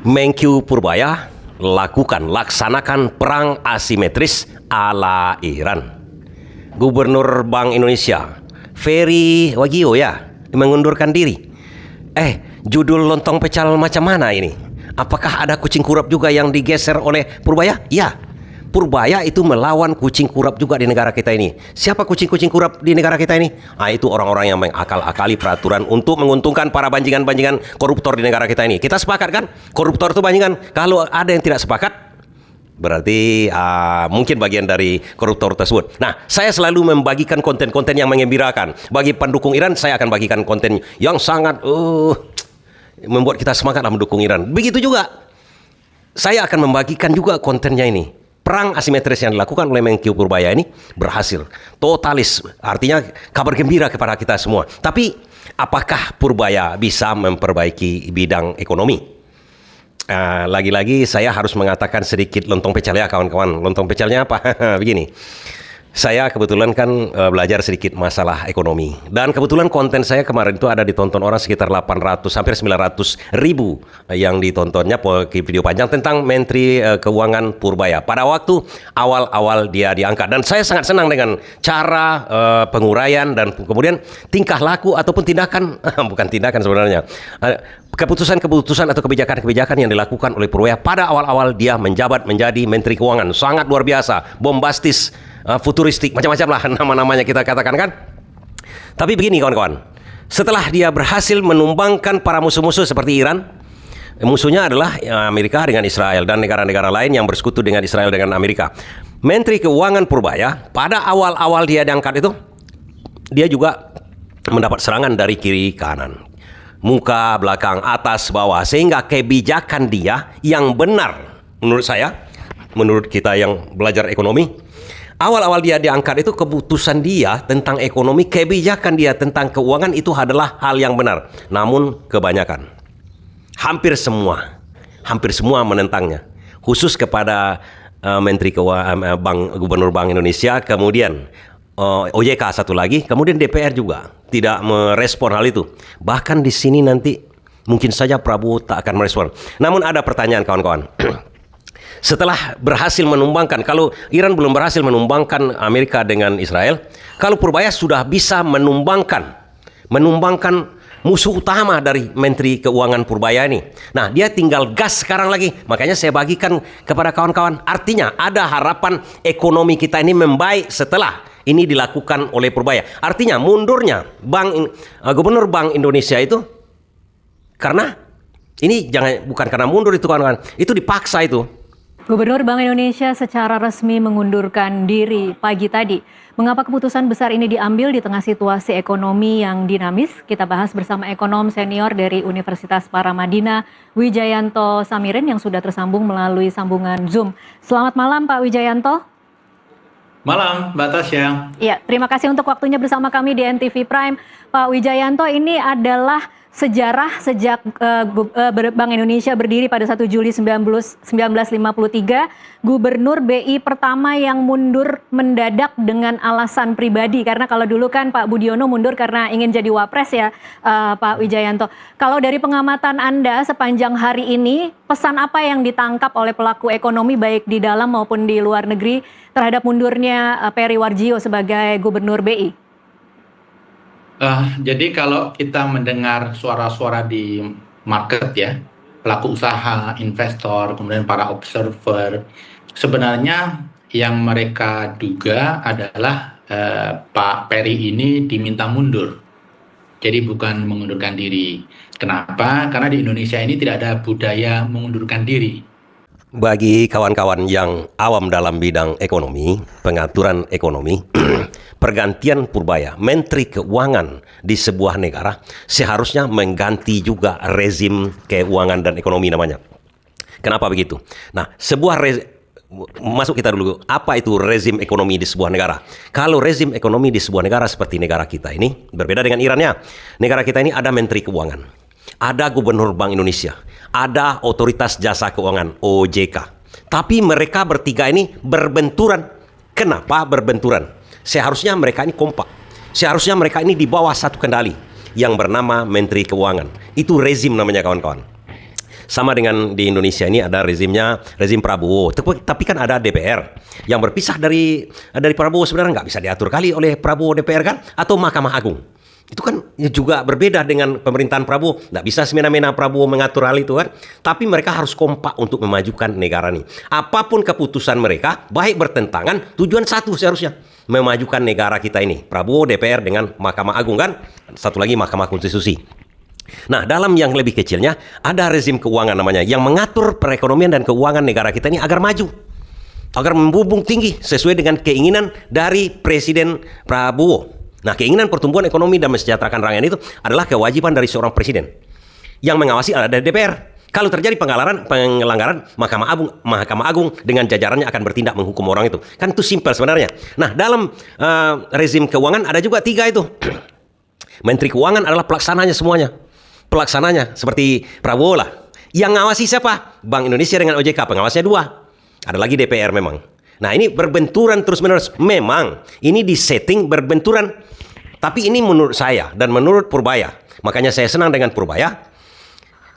Menkyu Purbaya laksanakan perang asimetris ala Iran. Gubernur Bank Indonesia Ferry Wagio mengundurkan diri. Judul lontong pecal macam mana ini? Apakah ada kucing kurap juga yang digeser oleh Purbaya? Ya, Purbaya itu melawan kucing kurap juga di negara kita ini. Siapa kucing-kucing kurap di negara kita ini? Itu orang-orang yang mengakal-akali peraturan untuk menguntungkan para banjingan-banjingan koruptor di negara kita ini. Kita sepakat kan? Koruptor itu banjingan. Kalau ada yang tidak sepakat, berarti mungkin bagian dari koruptor tersebut. Nah, saya selalu membagikan konten-konten yang menggembirakan. Bagi pendukung Iran, saya akan bagikan konten yang sangat membuat kita semangatlah mendukung Iran. Begitu juga saya akan membagikan juga kontennya ini. Perang asimetris yang dilakukan oleh Menkyu Purbaya ini berhasil. Totalis, artinya kabar gembira kepada kita semua. Tapi apakah Purbaya bisa memperbaiki bidang ekonomi? Lagi-lagi saya harus mengatakan sedikit lontong pecel ya kawan-kawan. Lontong pecelnya apa? Begini. Saya kebetulan kan belajar sedikit masalah ekonomi. Dan kebetulan konten saya kemarin itu ada ditonton orang sekitar 800, hampir 900 ribu yang ditontonnya video panjang tentang Menteri Keuangan Purbaya. Pada waktu awal-awal dia diangkat. Dan saya sangat senang dengan cara penguraian dan kemudian tingkah laku ataupun tindakan, bukan tindakan sebenarnya, keputusan-keputusan atau kebijakan-kebijakan yang dilakukan oleh Purbaya pada awal-awal dia menjabat menjadi Menteri Keuangan. Sangat luar biasa, bombastis, futuristik, macam-macam lah nama-namanya kita katakan kan. Tapi begini kawan-kawan, setelah dia berhasil menumbangkan para musuh-musuh seperti Iran, musuhnya adalah Amerika dengan Israel dan negara-negara lain yang bersekutu dengan Israel dengan Amerika. Menteri Keuangan Purbaya pada awal-awal dia diangkat itu, dia juga mendapat serangan dari kiri kanan, muka, belakang, atas, bawah, sehingga kebijakan dia yang benar menurut saya, menurut kita yang belajar ekonomi, awal-awal dia diangkat itu keputusan dia tentang ekonomi, kebijakan dia tentang keuangan itu adalah hal yang benar. Namun kebanyakan, hampir semua menentangnya. Khusus kepada Menteri Keuangan, Gubernur Bank Indonesia, kemudian OJK satu lagi, kemudian DPR juga tidak merespon hal itu. Bahkan di sini nanti mungkin saja Prabowo tak akan merespon. Namun ada pertanyaan kawan-kawan. Setelah berhasil menumbangkan, kalau Iran belum berhasil menumbangkan Amerika dengan Israel, kalau Purbaya sudah bisa menumbangkan musuh utama dari Menteri Keuangan Purbaya ini. Nah, dia tinggal gas sekarang lagi. Makanya saya bagikan kepada kawan-kawan. Artinya ada harapan ekonomi kita ini membaik setelah ini dilakukan oleh Purbaya. Artinya mundurnya Gubernur Bank Indonesia itu karena ini bukan karena mundur itu kawan-kawan. Itu dipaksa itu. Gubernur Bank Indonesia secara resmi mengundurkan diri pagi tadi. Mengapa keputusan besar ini diambil di tengah situasi ekonomi yang dinamis? Kita bahas bersama ekonom senior dari Universitas Paramadina, Wijayanto Samirin, yang sudah tersambung melalui sambungan Zoom. Selamat malam Pak Wijayanto. Malam, Mbak Tasya. Ya, terima kasih untuk waktunya bersama kami di NTV Prime. Pak Wijayanto, ini adalah sejarah sejak Bank Indonesia berdiri pada 1 Juli 1953, Gubernur BI pertama yang mundur mendadak dengan alasan pribadi. Karena kalau dulu kan Pak Budiono mundur karena ingin jadi wapres ya, Pak Wijayanto. Kalau dari pengamatan Anda sepanjang hari ini, pesan apa yang ditangkap oleh pelaku ekonomi baik di dalam maupun di luar negeri terhadap mundurnya Peri Warjio sebagai Gubernur BI? Jadi kalau kita mendengar suara-suara di market ya, pelaku usaha, investor, kemudian para observer, sebenarnya yang mereka duga adalah Pak Peri ini diminta mundur. Jadi bukan mengundurkan diri. Kenapa? Karena di Indonesia ini tidak ada budaya mengundurkan diri. Bagi kawan-kawan yang awam dalam bidang ekonomi, pengaturan ekonomi, pergantian Purbaya, Menteri Keuangan di sebuah negara seharusnya mengganti juga rezim keuangan dan ekonomi namanya. Kenapa begitu? Nah, masuk kita dulu, apa itu rezim ekonomi di sebuah negara? Kalau rezim ekonomi di sebuah negara seperti negara kita ini, berbeda dengan Irannya. Negara kita ini ada Menteri Keuangan, ada Gubernur Bank Indonesia, ada Otoritas Jasa Keuangan OJK. Tapi mereka bertiga ini berbenturan. Kenapa berbenturan? Seharusnya mereka ini kompak. Seharusnya mereka ini di bawah satu kendali yang bernama Menteri Keuangan. Itu rezim namanya kawan-kawan. Sama dengan di Indonesia ini ada rezim Prabowo. Tapi kan ada DPR yang berpisah dari Prabowo, sebenarnya nggak bisa diatur kali oleh Prabowo DPR kan, atau Mahkamah Agung. Itu kan juga berbeda dengan pemerintahan Prabowo. Nggak bisa semena-mena Prabowo mengatur hal itu kan. Tapi mereka harus kompak untuk memajukan negara ini. Apapun keputusan mereka, baik bertentangan, tujuan satu seharusnya. Memajukan negara kita ini. Prabowo, DPR dengan Mahkamah Agung kan. Satu lagi Mahkamah Konstitusi. Nah, dalam yang lebih kecilnya, ada rezim keuangan namanya. Yang mengatur perekonomian dan keuangan negara kita ini agar maju. Agar membumbung tinggi sesuai dengan keinginan dari Presiden Prabowo. Nah, keinginan pertumbuhan ekonomi dan mensejahterakan rakyat itu adalah kewajiban dari seorang presiden. Yang mengawasi ada DPR. Kalau terjadi pelanggaran, Mahkamah Agung dengan jajarannya akan bertindak menghukum orang itu. Kan itu simpel sebenarnya. Nah, dalam rezim keuangan ada juga 3 itu. Menteri Keuangan adalah pelaksananya semuanya. Pelaksananya seperti Prabowo lah. Yang ngawasi siapa? Bank Indonesia dengan OJK, pengawasnya 2. Ada lagi DPR memang. Nah, ini berbenturan terus-menerus. Memang ini disetting berbenturan. Tapi ini menurut saya dan menurut Purbaya. Makanya saya senang dengan Purbaya.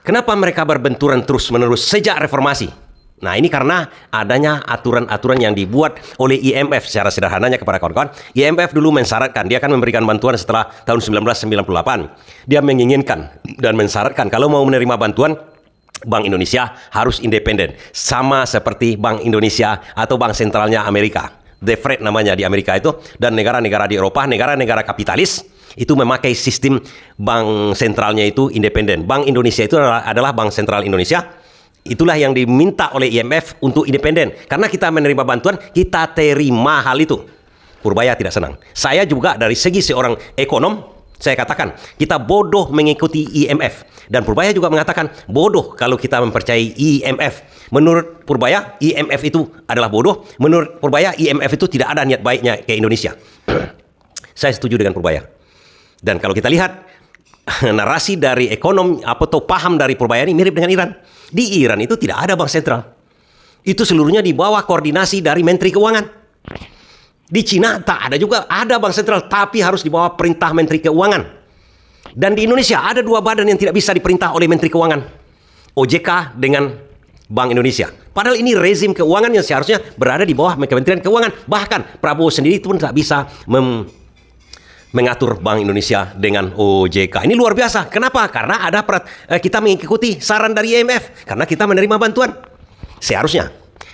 Kenapa mereka berbenturan terus-menerus sejak reformasi? Nah, ini karena adanya aturan-aturan yang dibuat oleh IMF secara sederhananya kepada kawan-kawan. IMF dulu mensyaratkan, dia akan memberikan bantuan setelah tahun 1998. Dia menginginkan dan mensyaratkan kalau mau menerima bantuan, Bank Indonesia harus independen. Sama seperti Bank Indonesia atau Bank Sentralnya Amerika. The Fed namanya di Amerika itu. Dan negara-negara di Eropa, negara-negara kapitalis, itu memakai sistem bank sentralnya itu independen. Bank Indonesia itu adalah Bank Sentral Indonesia. Itulah yang diminta oleh IMF untuk independen. Karena kita menerima bantuan, kita terima hal itu. Purbaya tidak senang. Saya juga dari segi seorang ekonom, saya katakan, kita bodoh mengikuti IMF. Dan Purbaya juga mengatakan, bodoh kalau kita mempercayai IMF. Menurut Purbaya, IMF itu adalah bodoh. Menurut Purbaya, IMF itu tidak ada niat baiknya ke Indonesia. Saya setuju dengan Purbaya. Dan kalau kita lihat, narasi dari ekonom atau paham dari Purbaya ini mirip dengan Iran. Di Iran itu tidak ada bank sentral. Itu seluruhnya di bawah koordinasi dari Menteri Keuangan. Di Cina tak ada juga, ada bank sentral, tapi harus di bawah perintah Menteri Keuangan. Dan di Indonesia ada 2 badan yang tidak bisa diperintah oleh Menteri Keuangan. OJK dengan Bank Indonesia. Padahal ini rezim keuangan yang seharusnya berada di bawah Kementerian Keuangan. Bahkan Prabowo sendiri pun tak bisa mengatur Bank Indonesia dengan OJK. Ini luar biasa. Kenapa? Karena ada kita mengikuti saran dari IMF. Karena kita menerima bantuan. Seharusnya.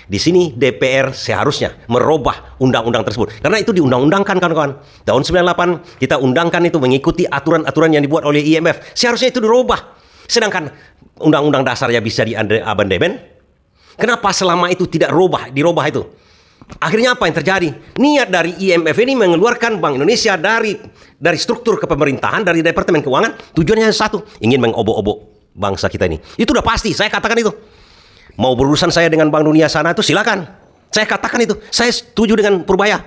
Di sini DPR seharusnya merubah undang-undang tersebut. Karena itu diundang-undangkan kawan-kawan. Tahun 98 kita undangkan itu mengikuti aturan-aturan yang dibuat oleh IMF. Seharusnya itu dirubah. Sedangkan undang-undang dasarnya bisa diamandemen. Kenapa selama itu tidak dirubah itu? Akhirnya apa yang terjadi? Niat dari IMF ini mengeluarkan Bank Indonesia dari struktur kepemerintahan, dari Departemen Keuangan, tujuannya satu, ingin mengobok-obok bangsa kita ini. Itu udah pasti, saya katakan itu. Mau berurusan saya dengan Bank Dunia sana itu silakan. Saya katakan itu. Saya setuju dengan Purbaya.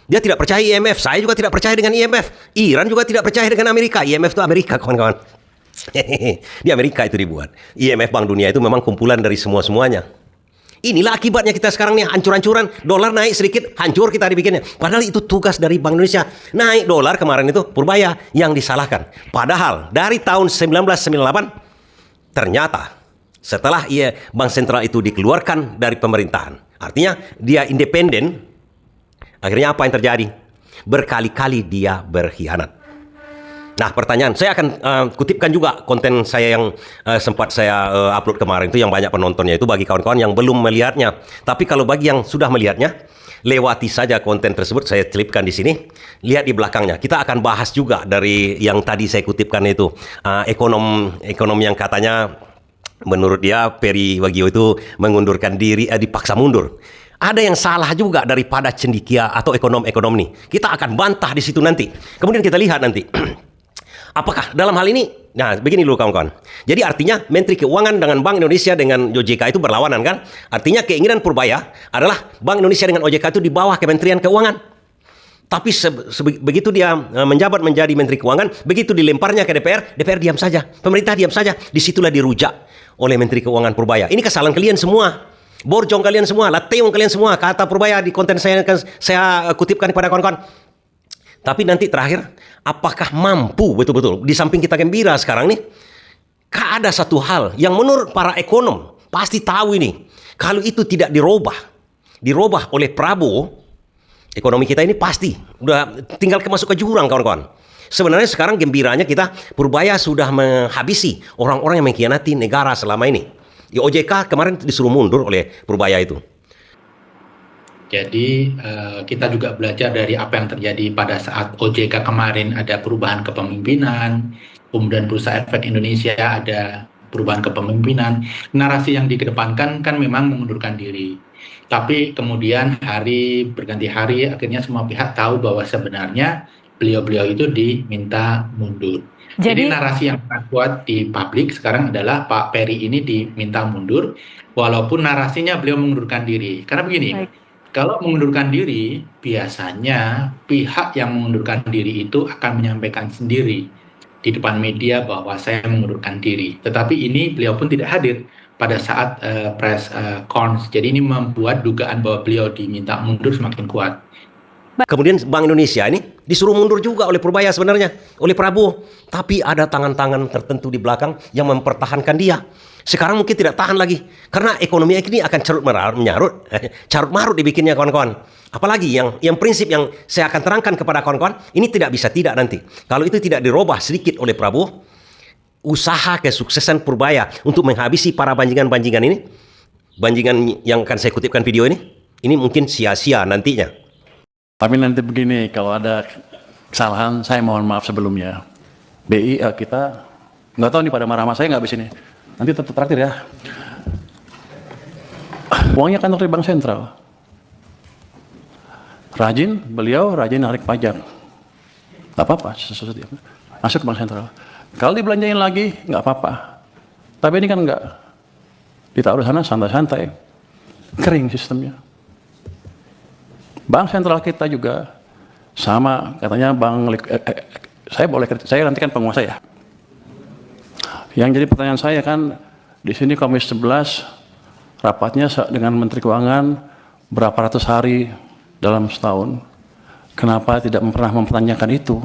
Dia tidak percaya IMF. Saya juga tidak percaya dengan IMF. Iran juga tidak percaya dengan Amerika. IMF itu Amerika, kawan-kawan. Di Amerika itu dibuat. IMF Bank Dunia itu memang kumpulan dari semua-semuanya. Inilah akibatnya kita sekarang nih, hancur-hancuran. Dolar naik sedikit, hancur kita dibikinnya. Padahal itu tugas dari Bank Indonesia. Naik dolar kemarin itu Purbaya yang disalahkan. Padahal dari tahun 1998 ternyata setelah Bank Sentral itu dikeluarkan dari pemerintahan, artinya dia independen, akhirnya apa yang terjadi? Berkali-kali dia berkhianat. Nah, pertanyaan, saya akan kutipkan juga konten saya yang sempat saya upload kemarin itu yang banyak penontonnya itu bagi kawan-kawan yang belum melihatnya. Tapi kalau bagi yang sudah melihatnya, lewati saja konten tersebut, saya selipkan di sini. Lihat di belakangnya. Kita akan bahas juga dari yang tadi saya kutipkan itu ekonom yang katanya menurut dia Peri Wagio itu mengundurkan diri, dipaksa mundur. Ada yang salah juga daripada cendekia atau ekonom-ekonom nih. Kita akan bantah di situ nanti. Kemudian kita lihat nanti. Apakah dalam hal ini, nah begini dulu kawan-kawan. Jadi artinya Menteri Keuangan dengan Bank Indonesia dengan OJK itu berlawanan kan? Artinya keinginan Purbaya adalah Bank Indonesia dengan OJK itu di bawah Kementerian Keuangan. Tapi begitu dia menjabat menjadi Menteri Keuangan, begitu dilemparnya ke DPR, DPR diam saja. Pemerintah diam saja. Disitulah dirujak oleh Menteri Keuangan Purbaya. Ini kesalahan kalian semua. Borjong kalian semua, lateung kalian semua. Kata Purbaya di konten saya kutipkan kepada kawan-kawan. Tapi nanti terakhir, apakah mampu betul-betul? Di samping kita gembira sekarang nih, ada satu hal yang menurut para ekonom pasti tahu ini. Kalau itu tidak dirubah oleh Prabowo, ekonomi kita ini pasti udah tinggal masuk ke jurang, kawan-kawan. Sebenarnya sekarang gembiranya kita Purbaya sudah menghabisi orang-orang yang mengkhianati negara selama ini. Di OJK kemarin disuruh mundur oleh Purbaya itu. Jadi kita juga belajar dari apa yang terjadi pada saat OJK kemarin, ada perubahan kepemimpinan, kemudian Bursa Efek Indonesia ada perubahan kepemimpinan. Narasi yang dikedepankan kan memang mengundurkan diri. Tapi kemudian hari berganti hari akhirnya semua pihak tahu bahwa sebenarnya beliau-beliau itu diminta mundur. Jadi narasi yang sangat kuat di publik sekarang adalah Pak Peri ini diminta mundur, walaupun narasinya beliau mengundurkan diri. Karena begini, kalau mengundurkan diri, biasanya pihak yang mengundurkan diri itu akan menyampaikan sendiri di depan media bahwa saya mengundurkan diri. Tetapi ini beliau pun tidak hadir pada saat press conference. Jadi ini membuat dugaan bahwa beliau diminta mundur semakin kuat. Kemudian Bank Indonesia ini disuruh mundur juga oleh Purbaya sebenarnya, oleh Prabowo. Tapi ada tangan-tangan tertentu di belakang yang mempertahankan dia. Sekarang mungkin tidak tahan lagi. Karena ekonomi ini akan carut marut dibikinnya, kawan-kawan. Apalagi yang prinsip yang saya akan terangkan kepada kawan-kawan, ini tidak bisa tidak nanti. Kalau itu tidak dirubah sedikit oleh Prabowo, usaha kesuksesan Purbaya untuk menghabisi para banjingan-banjingan ini, banjingan yang akan saya kutipkan video ini mungkin sia-sia nantinya. Tapi nanti begini, kalau ada kesalahan, saya mohon maaf sebelumnya. BI kita, nggak tahu nih pada marah-marah saya nggak habis ini. Nanti tetap traktir ya. Uangnya kan dari Bank Sentral. Beliau rajin narik pajak. Nggak apa-apa, masuk ke Bank Sentral. Kalau dibelanjain lagi, nggak apa-apa. Tapi ini kan nggak. Ditaruh sana santai-santai. Kering sistemnya. Bank Sentral kita juga sama, katanya saya nanti kan penguasa ya. Yang jadi pertanyaan saya kan, di sini Komisi 11 rapatnya dengan Menteri Keuangan berapa ratus hari dalam setahun. Kenapa tidak pernah mempertanyakan itu?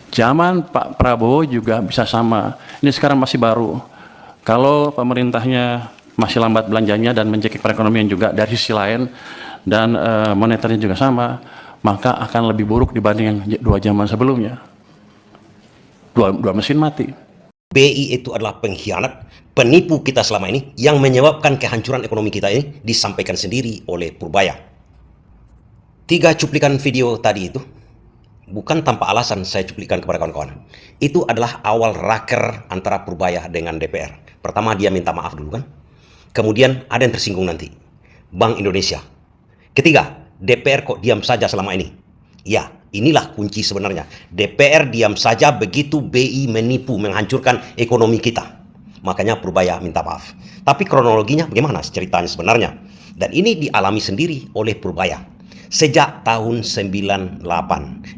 Zaman Pak Prabowo juga bisa sama. Ini sekarang masih baru. Kalau pemerintahnya masih lambat belanjanya dan mencekik perekonomian juga dari sisi lain, dan moneternya juga sama, maka akan lebih buruk dibanding yang 2 zaman sebelumnya. Dua mesin mati. BI itu adalah pengkhianat, penipu kita selama ini yang menyebabkan kehancuran ekonomi kita ini disampaikan sendiri oleh Purbaya. 3 cuplikan video tadi itu bukan tanpa alasan saya cuplikan kepada kawan-kawan. Itu adalah awal raker antara Purbaya dengan DPR. Pertama dia minta maaf dulu kan. Kemudian ada yang tersinggung nanti. Bank Indonesia. Ketiga, DPR kok diam saja selama ini. Ya, inilah kunci sebenarnya. DPR diam saja begitu BI menipu, menghancurkan ekonomi kita. Makanya Purbaya minta maaf. Tapi kronologinya bagaimana ceritanya sebenarnya? Dan ini dialami sendiri oleh Purbaya. Sejak tahun 98.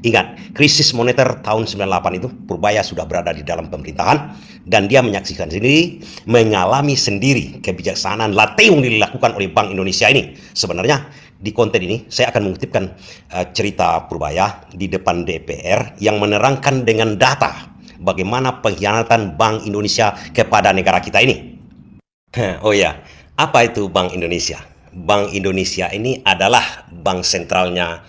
Ingat, krisis moneter tahun 98 itu Purbaya sudah berada di dalam pemerintahan. Dan dia menyaksikan sendiri, mengalami sendiri kebijaksanaan latte yang dilakukan oleh Bank Indonesia ini. Sebenarnya di konten ini saya akan mengutipkan cerita Purbaya di depan DPR yang menerangkan dengan data bagaimana pengkhianatan Bank Indonesia kepada negara kita ini. Oh ya, apa itu Bank Indonesia? Bank Indonesia ini adalah bank sentralnya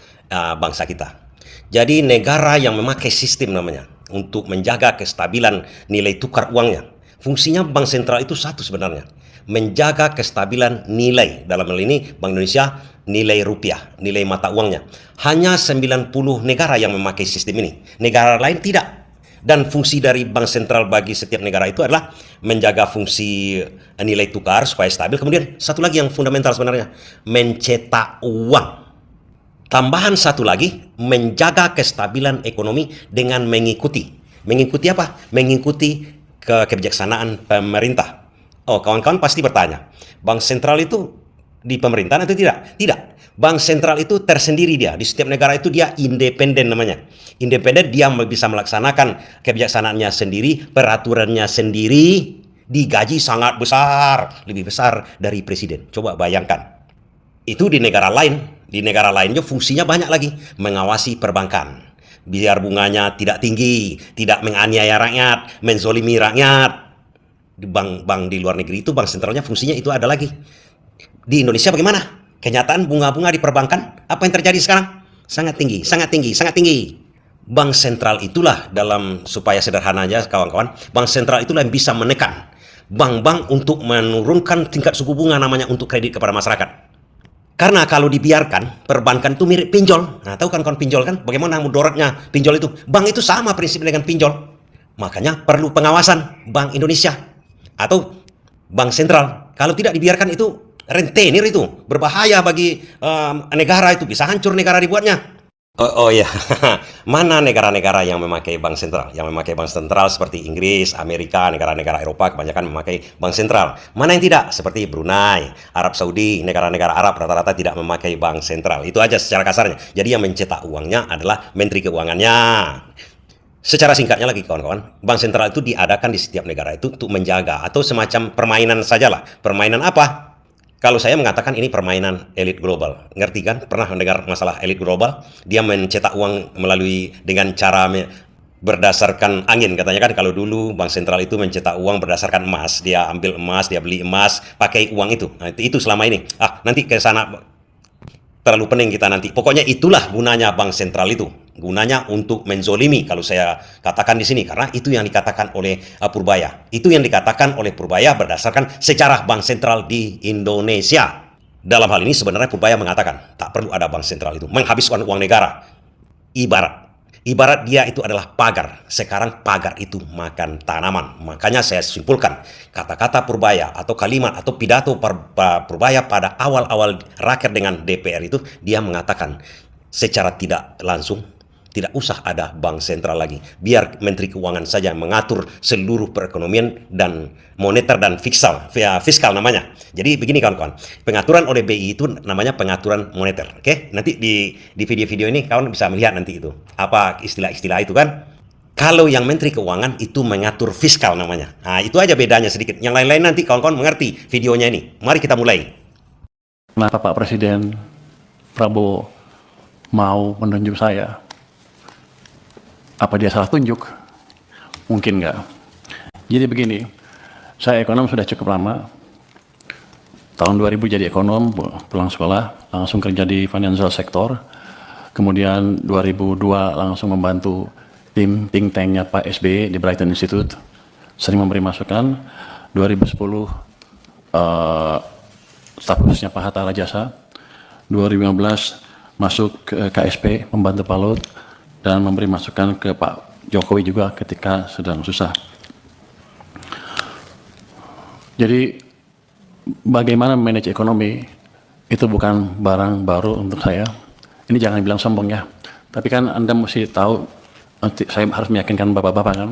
bangsa kita. Jadi negara yang memakai sistem namanya untuk menjaga kestabilan nilai tukar uangnya. Fungsinya bank sentral itu satu sebenarnya, menjaga kestabilan nilai. Dalam hal ini Bank Indonesia nilai rupiah, nilai mata uangnya. Hanya 90 negara yang memakai sistem ini. Negara lain tidak. Dan fungsi dari bank sentral bagi setiap negara itu adalah menjaga fungsi nilai tukar supaya stabil. Kemudian satu lagi yang fundamental sebenarnya, mencetak uang. Tambahan satu lagi, menjaga kestabilan ekonomi dengan mengikuti. Mengikuti apa? Mengikuti kebijaksanaan pemerintah. Oh, kawan-kawan pasti bertanya, bank sentral itu di pemerintahan atau tidak? Tidak. Bank sentral itu tersendiri dia. Di setiap negara itu dia independen namanya. Independen, dia bisa melaksanakan kebijaksanaannya sendiri, peraturannya sendiri, digaji sangat besar, lebih besar dari presiden. Coba bayangkan. Itu di negara lain. Di negara lainnya fungsinya banyak lagi. Mengawasi perbankan. Biar bunganya tidak tinggi, tidak menganiaya rakyat, menzolimi rakyat. bank-bank di luar negeri itu bank sentralnya fungsinya itu ada lagi. Di Indonesia bagaimana? Kenyataan bunga-bunga di perbankan, apa yang terjadi sekarang? Sangat tinggi, sangat tinggi, sangat tinggi. Bank sentral itulah, dalam supaya sederhana aja kawan-kawan, bank sentral itulah yang bisa menekan bank-bank untuk menurunkan tingkat suku bunga namanya untuk kredit kepada masyarakat. Karena kalau dibiarkan, perbankan itu mirip pinjol. Nah, tahu kan kawan pinjol kan? Bagaimana mudaratnya pinjol itu? Bank itu sama prinsip dengan pinjol. Makanya perlu pengawasan Bank Indonesia atau Bank Sentral. Kalau tidak dibiarkan itu rentenir, itu berbahaya bagi negara, itu bisa hancur negara dibuatnya. Oh iya, mana negara-negara yang memakai bank sentral? Yang memakai bank sentral seperti Inggris, Amerika, negara-negara Eropa kebanyakan memakai bank sentral. Mana yang tidak? Seperti Brunei, Arab Saudi, negara-negara Arab rata-rata tidak memakai bank sentral. Itu aja secara kasarnya. Jadi yang mencetak uangnya adalah Menteri Keuangannya. Secara singkatnya lagi kawan-kawan, bank sentral itu diadakan di setiap negara itu untuk menjaga atau semacam permainan sajalah. Permainan apa? Kalau saya mengatakan ini permainan elit global. Ngerti kan? Pernah mendengar masalah elit global? Dia mencetak uang melalui dengan cara berdasarkan angin katanya kan. Kalau dulu bank sentral itu mencetak uang berdasarkan emas. Dia ambil emas, dia beli emas, pakai uang itu. Nah, itu selama ini. Nanti ke sana terlalu pening kita nanti. Pokoknya itulah gunanya bank sentral itu. Gunanya untuk menzolimi kalau saya katakan di sini, karena itu yang dikatakan oleh Purbaya. Itu yang dikatakan oleh Purbaya berdasarkan sejarah bank sentral di Indonesia. Dalam hal ini sebenarnya Purbaya mengatakan tak perlu ada bank sentral itu, menghabiskan uang negara. Ibarat dia itu adalah pagar. Sekarang pagar itu makan tanaman. Makanya saya simpulkan kata-kata Purbaya atau kalimat atau pidato Purbaya pada awal-awal raker dengan DPR itu, dia mengatakan secara tidak langsung, tidak usah ada bank sentral lagi. Biar Menteri Keuangan saja yang mengatur seluruh perekonomian dan moneter dan fiskal namanya. Jadi begini kawan-kawan, pengaturan oleh BI itu namanya pengaturan moneter. Oke? Nanti di video-video ini kawan bisa melihat nanti itu. Apa istilah-istilah itu kan? Kalau yang Menteri Keuangan itu mengatur fiskal namanya. Nah, itu aja bedanya sedikit. Yang lain-lain nanti kawan-kawan mengerti videonya ini. Mari kita mulai. Kenapa Pak Presiden Prabowo mau menunjuk saya? Apa dia salah tunjuk? Mungkin enggak. Jadi begini, saya ekonom sudah cukup lama. Tahun 2000 jadi ekonom, pulang sekolah, langsung kerja di financial sector. Kemudian 2002 langsung membantu tim think tanknya Pak SBY di Brighton Institute. Sering memberi masukan. 2010 staf khususnya Pak Hatta Rajasa. 2015 masuk ke KSP, membantu Pak Lut, dan memberi masukan ke Pak Jokowi juga ketika sedang susah. Jadi bagaimana manage ekonomi itu bukan barang baru untuk saya. Ini jangan bilang sombong ya. Tapi kan Anda mesti tahu, nanti saya harus meyakinkan bapak-bapak kan.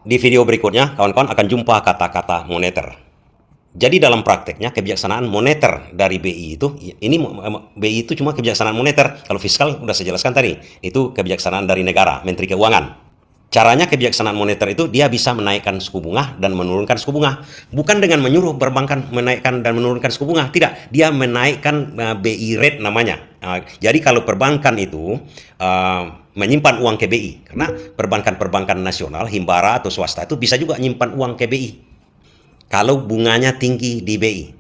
Di video berikutnya kawan-kawan akan jumpa kata-kata moneter. Jadi dalam prakteknya kebijaksanaan moneter dari BI itu, ini BI itu cuma kebijaksanaan moneter. Kalau fiskal udah saya jelaskan tadi, itu kebijaksanaan dari negara, Menteri Keuangan. Caranya kebijaksanaan moneter itu dia bisa menaikkan suku bunga dan menurunkan suku bunga. Bukan dengan menyuruh perbankan menaikkan dan menurunkan suku bunga, tidak. Dia menaikkan BI rate namanya. Jadi kalau perbankan itu menyimpan uang ke BI, karena perbankan-perbankan nasional, himbara atau swasta itu bisa juga menyimpan uang ke BI. Kalau bunganya tinggi di BI.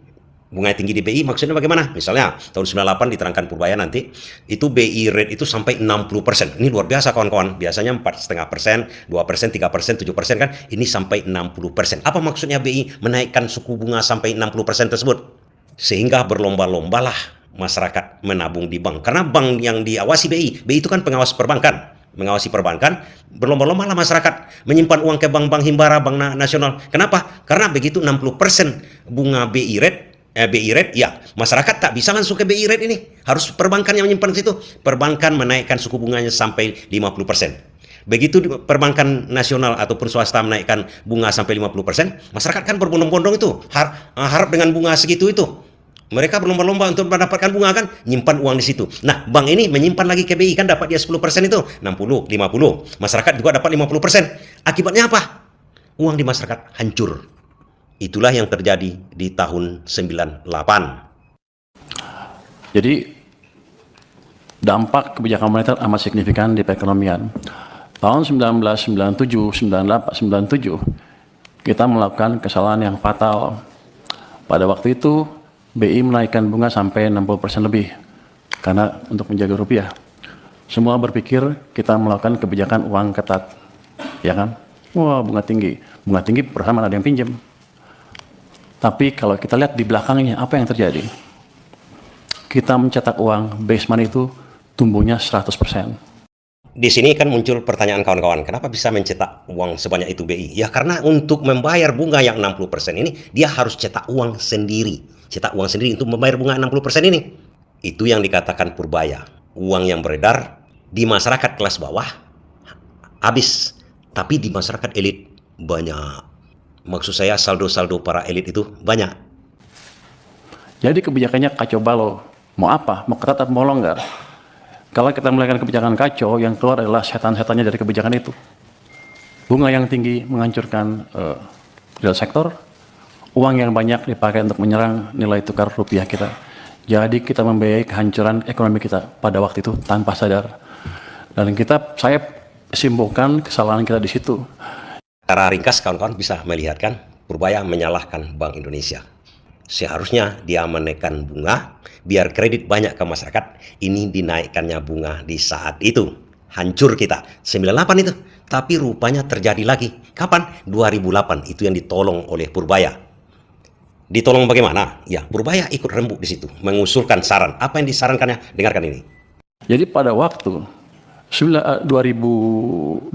Bunganya tinggi di BI maksudnya bagaimana? Misalnya tahun 98 diterangkan Purbaya nanti, itu BI rate itu sampai 60%. Ini luar biasa kawan-kawan. Biasanya 4,5%, 2%, 3%, 7% kan. Ini sampai 60%. Apa maksudnya BI menaikkan suku bunga sampai 60% tersebut? Sehingga berlomba-lombalah masyarakat menabung di bank. Karena bank yang diawasi BI itu kan pengawas perbankan. Mengawasi perbankan, berlomba-lomba lah masyarakat menyimpan uang ke bank-bank himbara, bank nasional. Kenapa? Karena begitu 60% bunga BI rate, ya masyarakat tak bisa langsung ke BI rate ini. Harus perbankan yang menyimpan situ. Perbankan menaikkan suku bunganya sampai 50%. Begitu perbankan nasional ataupun swasta menaikkan bunga sampai 50%, masyarakat kan berbondong-bondong itu, harap dengan bunga segitu itu. Mereka berlomba-lomba untuk mendapatkan bunga kan, nyimpan uang di situ. Nah, bank ini menyimpan lagi ke BI kan dapat dia 10% itu, 60, 50. Masyarakat juga dapat 50%. Akibatnya apa? Uang di masyarakat hancur. Itulah yang terjadi di tahun 98. Jadi dampak kebijakan moneter amat signifikan di perekonomian. Tahun 1997, 98, 97 kita melakukan kesalahan yang fatal. Pada waktu itu, BI menaikkan bunga sampai 60% lebih, karena untuk menjaga rupiah. Semua berpikir kita melakukan kebijakan uang ketat, ya kan? Wah, bunga tinggi perusahaan mana ada yang pinjam. Tapi kalau kita lihat di belakangnya, apa yang terjadi? Kita mencetak uang, base money itu tumbuhnya 100%. Di sini kan muncul pertanyaan kawan-kawan, kenapa bisa mencetak uang sebanyak itu BI? Ya karena untuk membayar bunga yang 60% ini, dia harus cetak uang sendiri. Cetak uang sendiri untuk membayar bunga 60% ini. Itu yang dikatakan purbaya. Uang yang beredar di masyarakat kelas bawah, habis. Tapi di masyarakat elit, banyak. Maksud saya saldo-saldo para elit itu banyak. Jadi kebijakannya kacau balau. Mau apa? Mau ketat atau mau longgar? Kalau kita melakukan kebijakan kacau, yang keluar adalah setan-setannya dari kebijakan itu. Bunga yang tinggi menghancurkan real sektor, uang yang banyak dipakai untuk menyerang nilai tukar rupiah kita. Jadi kita membiayai kehancuran ekonomi kita pada waktu itu tanpa sadar. Dan saya simpulkan kesalahan kita di situ. Secara ringkas kawan-kawan bisa melihat kan, Purbaya menyalahkan Bank Indonesia. Seharusnya dia menaikkan bunga, biar kredit banyak ke masyarakat. Ini dinaikkannya bunga di saat itu. Hancur kita. 98 itu. Tapi rupanya terjadi lagi. Kapan? 2008. Itu yang ditolong oleh Purbaya. Ditolong bagaimana? Ya, Purbaya ikut rembuk di situ. Mengusulkan saran. Apa yang disarankannya? Dengarkan ini. Jadi pada waktu 2008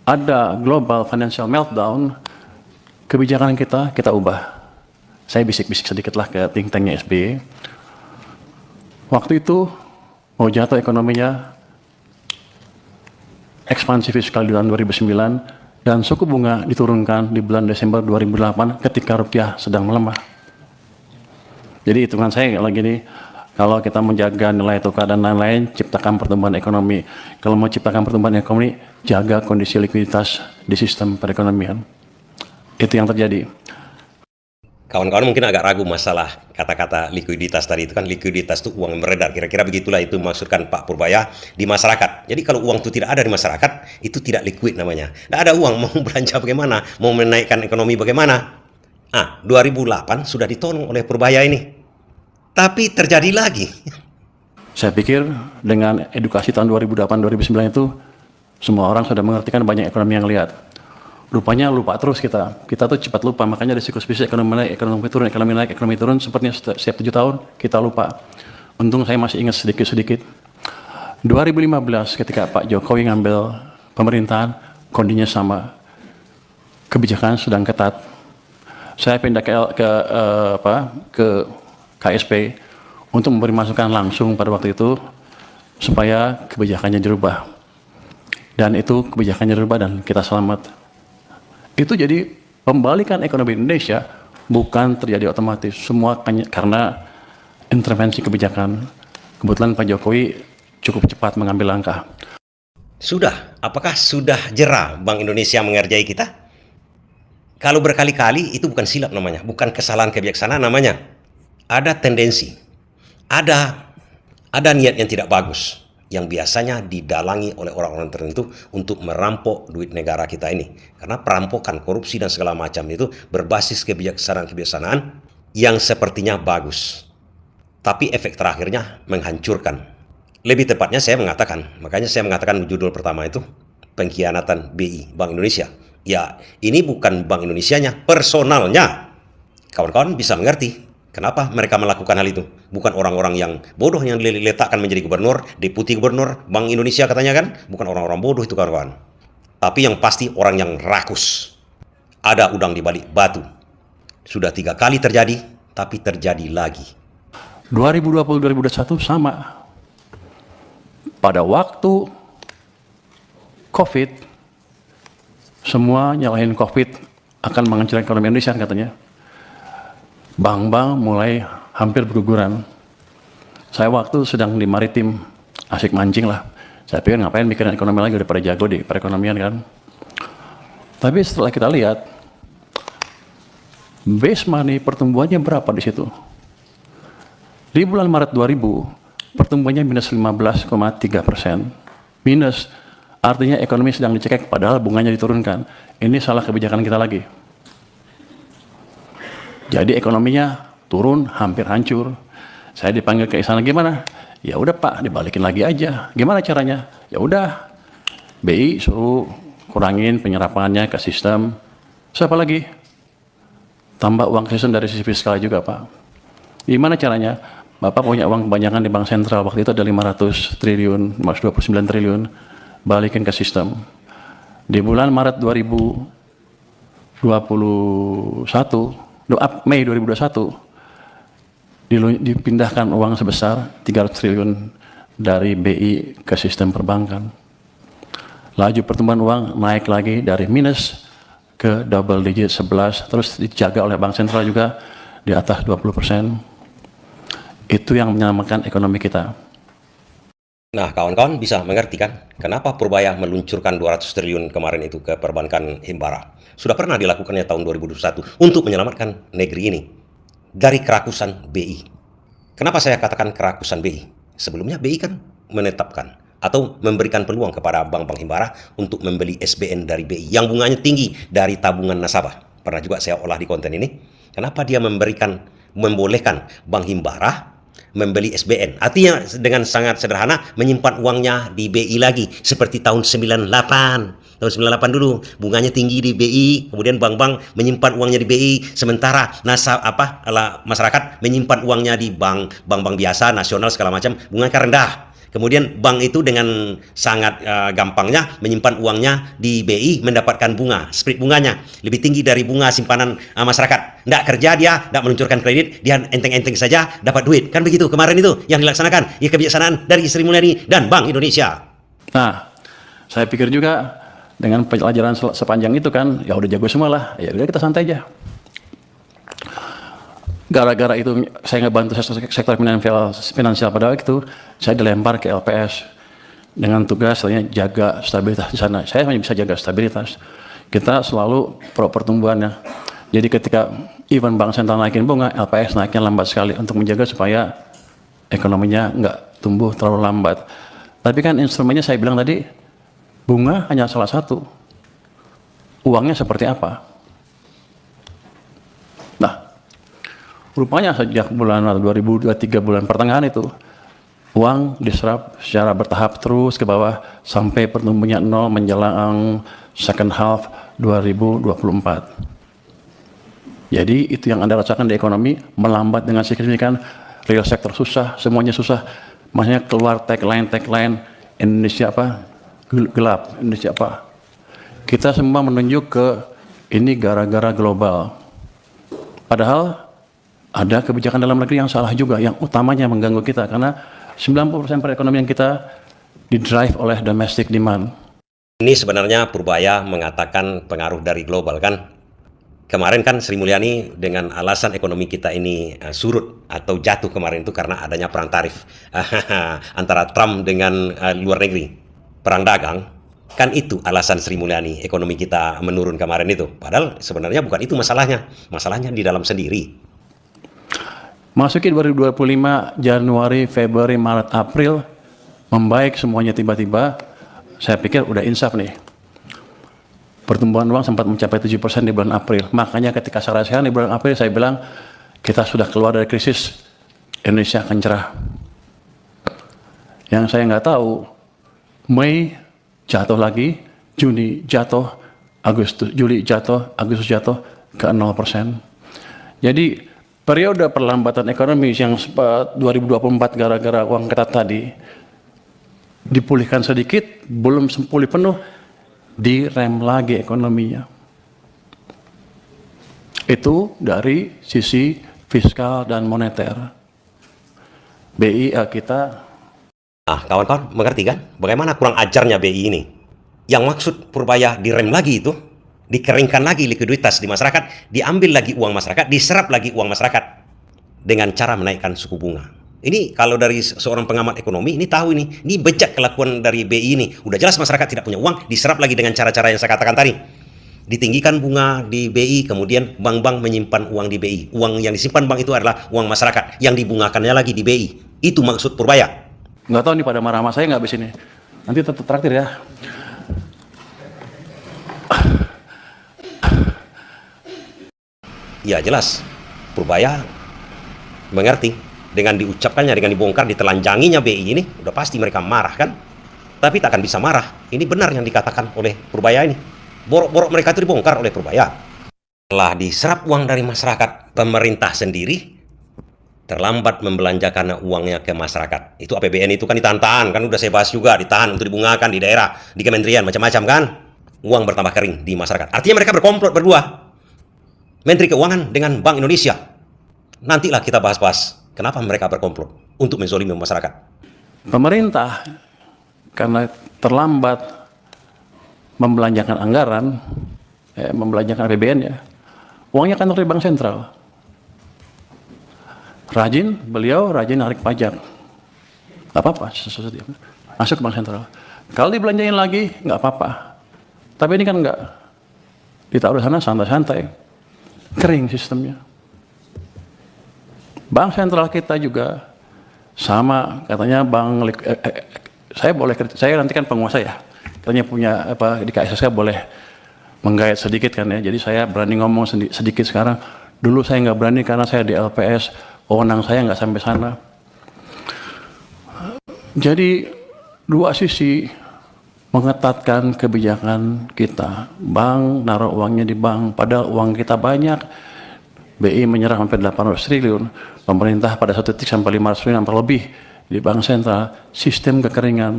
ada global financial meltdown, kebijakan kita ubah. Saya bisik-bisik sedikit lah ke think tanknya SBY. Waktu itu mau jatuh ekonominya, ekspansi fiskal di tahun 2009, dan suku bunga diturunkan di bulan Desember 2008 ketika rupiah sedang melemah. Jadi hitungan saya lagi nih, kalau kita menjaga nilai tukar dan lain-lain, ciptakan pertumbuhan ekonomi. Kalau mau ciptakan pertumbuhan ekonomi, jaga kondisi likuiditas di sistem perekonomian. Itu yang terjadi. Kawan-kawan mungkin agak ragu masalah kata-kata likuiditas tadi itu kan, likuiditas itu uang yang beredar. Kira-kira begitulah itu maksudkan Pak Purbaya di masyarakat. Jadi kalau uang itu tidak ada di masyarakat, itu tidak liquid namanya. Tidak ada uang, mau belanja bagaimana, mau menaikkan ekonomi bagaimana. 2008 sudah ditolong oleh Purbaya ini. Tapi terjadi lagi. Saya pikir dengan edukasi tahun 2008-2009 itu, semua orang sudah mengertikan banyak ekonomi yang lihat. Rupanya lupa terus kita tuh cepat lupa, makanya ada siklus bisnis ekonomi naik, ekonomi naik, ekonomi turun, sepertinya setiap 7 tahun kita lupa. Untung saya masih ingat sedikit-sedikit. 2015 ketika Pak Jokowi ngambil pemerintahan, kondisinya sama. Kebijakan sedang ketat. Saya pindah ke KSP untuk memberi masukan langsung pada waktu itu supaya kebijakannya dirubah. Dan itu kebijakannya dirubah dan kita selamat. Itu jadi pembalikan ekonomi Indonesia bukan terjadi otomatis, semua karena intervensi kebijakan. Kebetulan Pak Jokowi cukup cepat mengambil langkah. Apakah sudah jera Bank Indonesia mengerjai kita? Kalau berkali-kali itu bukan silap namanya, bukan kesalahan kebijaksanaan namanya. Ada tendensi, ada niat yang tidak bagus, yang biasanya didalangi oleh orang-orang tertentu untuk merampok duit negara kita ini. Karena perampokan, korupsi, dan segala macam itu berbasis kebijaksanaan yang sepertinya bagus. Tapi efek terakhirnya menghancurkan. Lebih tepatnya makanya saya mengatakan judul pertama itu, pengkhianatan BI, Bank Indonesia. Ya, ini bukan Bank Indonesianya, personalnya. Kawan-kawan bisa mengerti kenapa mereka melakukan hal itu? Bukan orang-orang yang bodoh yang diletakkan menjadi gubernur, deputi gubernur Bank Indonesia katanya kan? Bukan orang-orang bodoh itu kawan-kawan. Tapi yang pasti orang yang rakus. Ada udang di balik batu. Sudah 3 kali terjadi, tapi terjadi lagi. 2020-2021 sama. Pada waktu COVID, semua nyalahin COVID akan menghancurkan ekonomi Indonesia katanya. Bank-bank mulai hampir berguguran. Saya waktu sedang di maritim, asik mancing lah. Saya pikir ngapain mikirin ekonomi lagi, udah pada jago di perekonomian kan. Tapi setelah kita lihat, base money pertumbuhannya berapa di situ? Di bulan Maret 2000, pertumbuhannya minus 15,3%. Minus Artinya ekonomi sedang dicekek padahal bunganya diturunkan. Ini salah kebijakan kita lagi. Jadi ekonominya turun, hampir hancur. Saya dipanggil ke istana, gimana? Ya udah Pak, dibalikin lagi aja. Gimana caranya? Ya udah, BI suruh kurangin penyerapannya ke sistem. Siapa lagi? Tambah uang ke sistem dari sisi fiskal juga Pak. Gimana caranya? Bapak punya uang kebanyakan di Bank Sentral, waktu itu ada 500 triliun, 529 triliun, balikin ke sistem. Di bulan Maret 2021, Mei 2021, dipindahkan uang sebesar 300 triliun dari BI ke sistem perbankan. Laju pertumbuhan uang naik lagi dari minus ke double digit 11, terus dijaga oleh Bank Sentral juga di atas 20%. Itu yang menyelamatkan ekonomi kita. Nah, kawan-kawan bisa mengerti kan kenapa Purbaya meluncurkan 200 triliun kemarin itu ke perbankan Himbara. Sudah pernah dilakukannya tahun 2021 untuk menyelamatkan negeri ini dari kerakusan BI. Kenapa saya katakan kerakusan BI? Sebelumnya BI kan menetapkan atau memberikan peluang kepada bank-bank Himbara untuk membeli SBN dari BI yang bunganya tinggi dari tabungan nasabah. Pernah juga saya olah di konten ini. Kenapa dia membolehkan Bank Himbara membeli SBN? Artinya dengan sangat sederhana menyimpan uangnya di BI lagi seperti tahun 98. Tahun 98 dulu bunganya tinggi di BI, kemudian bank-bank menyimpan uangnya di BI, sementara masyarakat menyimpan uangnya di bank-bank biasa, nasional segala macam, bunganya rendah. Kemudian bank itu dengan sangat gampangnya menyimpan uangnya di BI, mendapatkan bunga, spread bunganya lebih tinggi dari bunga simpanan masyarakat. Nggak kerja dia, nggak meluncurkan kredit, dia enteng-enteng saja dapat duit. Kan begitu kemarin itu yang dilaksanakan, ya kebijaksanaan dari Sri Mulyani dan Bank Indonesia. Nah, saya pikir juga dengan pelajaran sepanjang itu kan, ya udah jago semua lah, ya udah kita santai aja. Gara-gara itu saya ngebantu sektor finansial pada waktu itu, saya dilempar ke LPS dengan tugas jaga stabilitas di sana. Saya hanya bisa jaga stabilitas. Kita selalu pro pertumbuhannya. Jadi ketika even Bank Sentral naikin bunga, LPS naiknya lambat sekali untuk menjaga supaya ekonominya nggak tumbuh terlalu lambat. Tapi kan instrumennya saya bilang tadi, bunga hanya salah satu. Uangnya seperti apa? Rupanya sejak bulan 2023 bulan pertengahan itu, uang diserap secara bertahap terus ke bawah sampai pertumbuhannya 0 menjelang second half 2024. Jadi itu yang Anda rasakan di ekonomi, melambat dengan signifikan, real sector susah, semuanya susah. Makanya keluar tagline Indonesia apa? Gelap, Indonesia apa? Kita semua menunjuk ke ini gara-gara global. Padahal ada kebijakan dalam negeri yang salah juga, yang utamanya mengganggu kita, karena 90% perekonomian kita didrive oleh domestic demand. Ini sebenarnya Purbaya mengatakan pengaruh dari global kan. Kemarin kan Sri Mulyani dengan alasan ekonomi kita ini surut atau jatuh kemarin itu karena adanya perang tarif antara Trump dengan luar negeri. Perang dagang, kan itu alasan Sri Mulyani ekonomi kita menurun kemarin itu. Padahal sebenarnya bukan itu masalahnya. Masalahnya di dalam sendiri. Masuki 2025, Januari, Februari, Maret, April, membaik semuanya tiba-tiba, saya pikir udah insaf nih. Pertumbuhan uang sempat mencapai 7% di bulan April. Makanya ketika saya rasakan di bulan April, saya bilang, kita sudah keluar dari krisis, Indonesia akan cerah. Yang saya nggak tahu, Mei jatuh lagi, Juni jatuh, Juli jatuh, Agustus jatuh ke 0%. Jadi, periode perlambatan ekonomi yang 2024 gara-gara uang ketat tadi dipulihkan sedikit, belum pulih penuh, direm lagi ekonominya. Itu dari sisi fiskal dan moneter. BI kita. Kawan-kawan mengerti kan bagaimana kurang ajarnya BI ini? Yang maksud Purbaya direm lagi itu, dikeringkan lagi likuiditas di masyarakat, diambil lagi uang masyarakat, diserap lagi uang masyarakat dengan cara menaikkan suku bunga. Ini kalau dari seorang pengamat ekonomi ini tahu ini bejat kelakuan dari BI ini. Udah jelas masyarakat tidak punya uang, diserap lagi dengan cara-cara yang saya katakan tadi. Ditinggikan bunga di BI, kemudian bank-bank menyimpan uang di BI. Uang yang disimpan bank itu adalah uang masyarakat yang dibungakannya lagi di BI. Itu maksud Purbaya. Nggak tahu nih pada marah sama saya nggak habis ini. Nanti tetap traktir ya. Ya jelas, Purbaya mengerti dengan diucapkannya, dengan dibongkar, ditelanjanginya BI ini, udah pasti mereka marah kan? Tapi tak akan bisa marah. Ini benar yang dikatakan oleh Purbaya ini. Borok-borok mereka itu dibongkar oleh Purbaya. Setelah diserap uang dari masyarakat, pemerintah sendiri terlambat membelanjakan uangnya ke masyarakat. Itu APBN itu kan ditahan, kan udah saya bahas juga, ditahan untuk dibungakan di daerah, di kementerian, macam-macam kan? Uang bertambah kering di masyarakat. Artinya mereka berkomplot berdua. Menteri Keuangan dengan Bank Indonesia. Nantilah kita bahas-bahas kenapa mereka berkomplot untuk menzolimi masyarakat. Pemerintah karena terlambat membelanjakan anggaran, membelanjakan APBN ya, uangnya kan dari Bank Sentral. Beliau rajin narik pajak. Gak apa-apa, masuk ke Bank Sentral. Kalau dibelanjain lagi, nggak apa-apa. Tapi ini kan nggak. Ditaruh sana santai-santai. Kering sistemnya. Bank sentral kita juga sama, katanya saya nanti kan penguasa ya, katanya punya apa di KSS boleh menggait sedikit kan ya, jadi saya berani ngomong sedikit sekarang. Dulu saya nggak berani karena saya di LPS, wewenang saya nggak sampai sana. Jadi dua sisi mengetatkan kebijakan kita. Bank naruh uangnya di bank, padahal uang kita banyak. BI menyerah sampai 800 triliun, pemerintah pada satu titik sampai 500 triliun sampai lebih di bank sentral. Sistem kekeringan.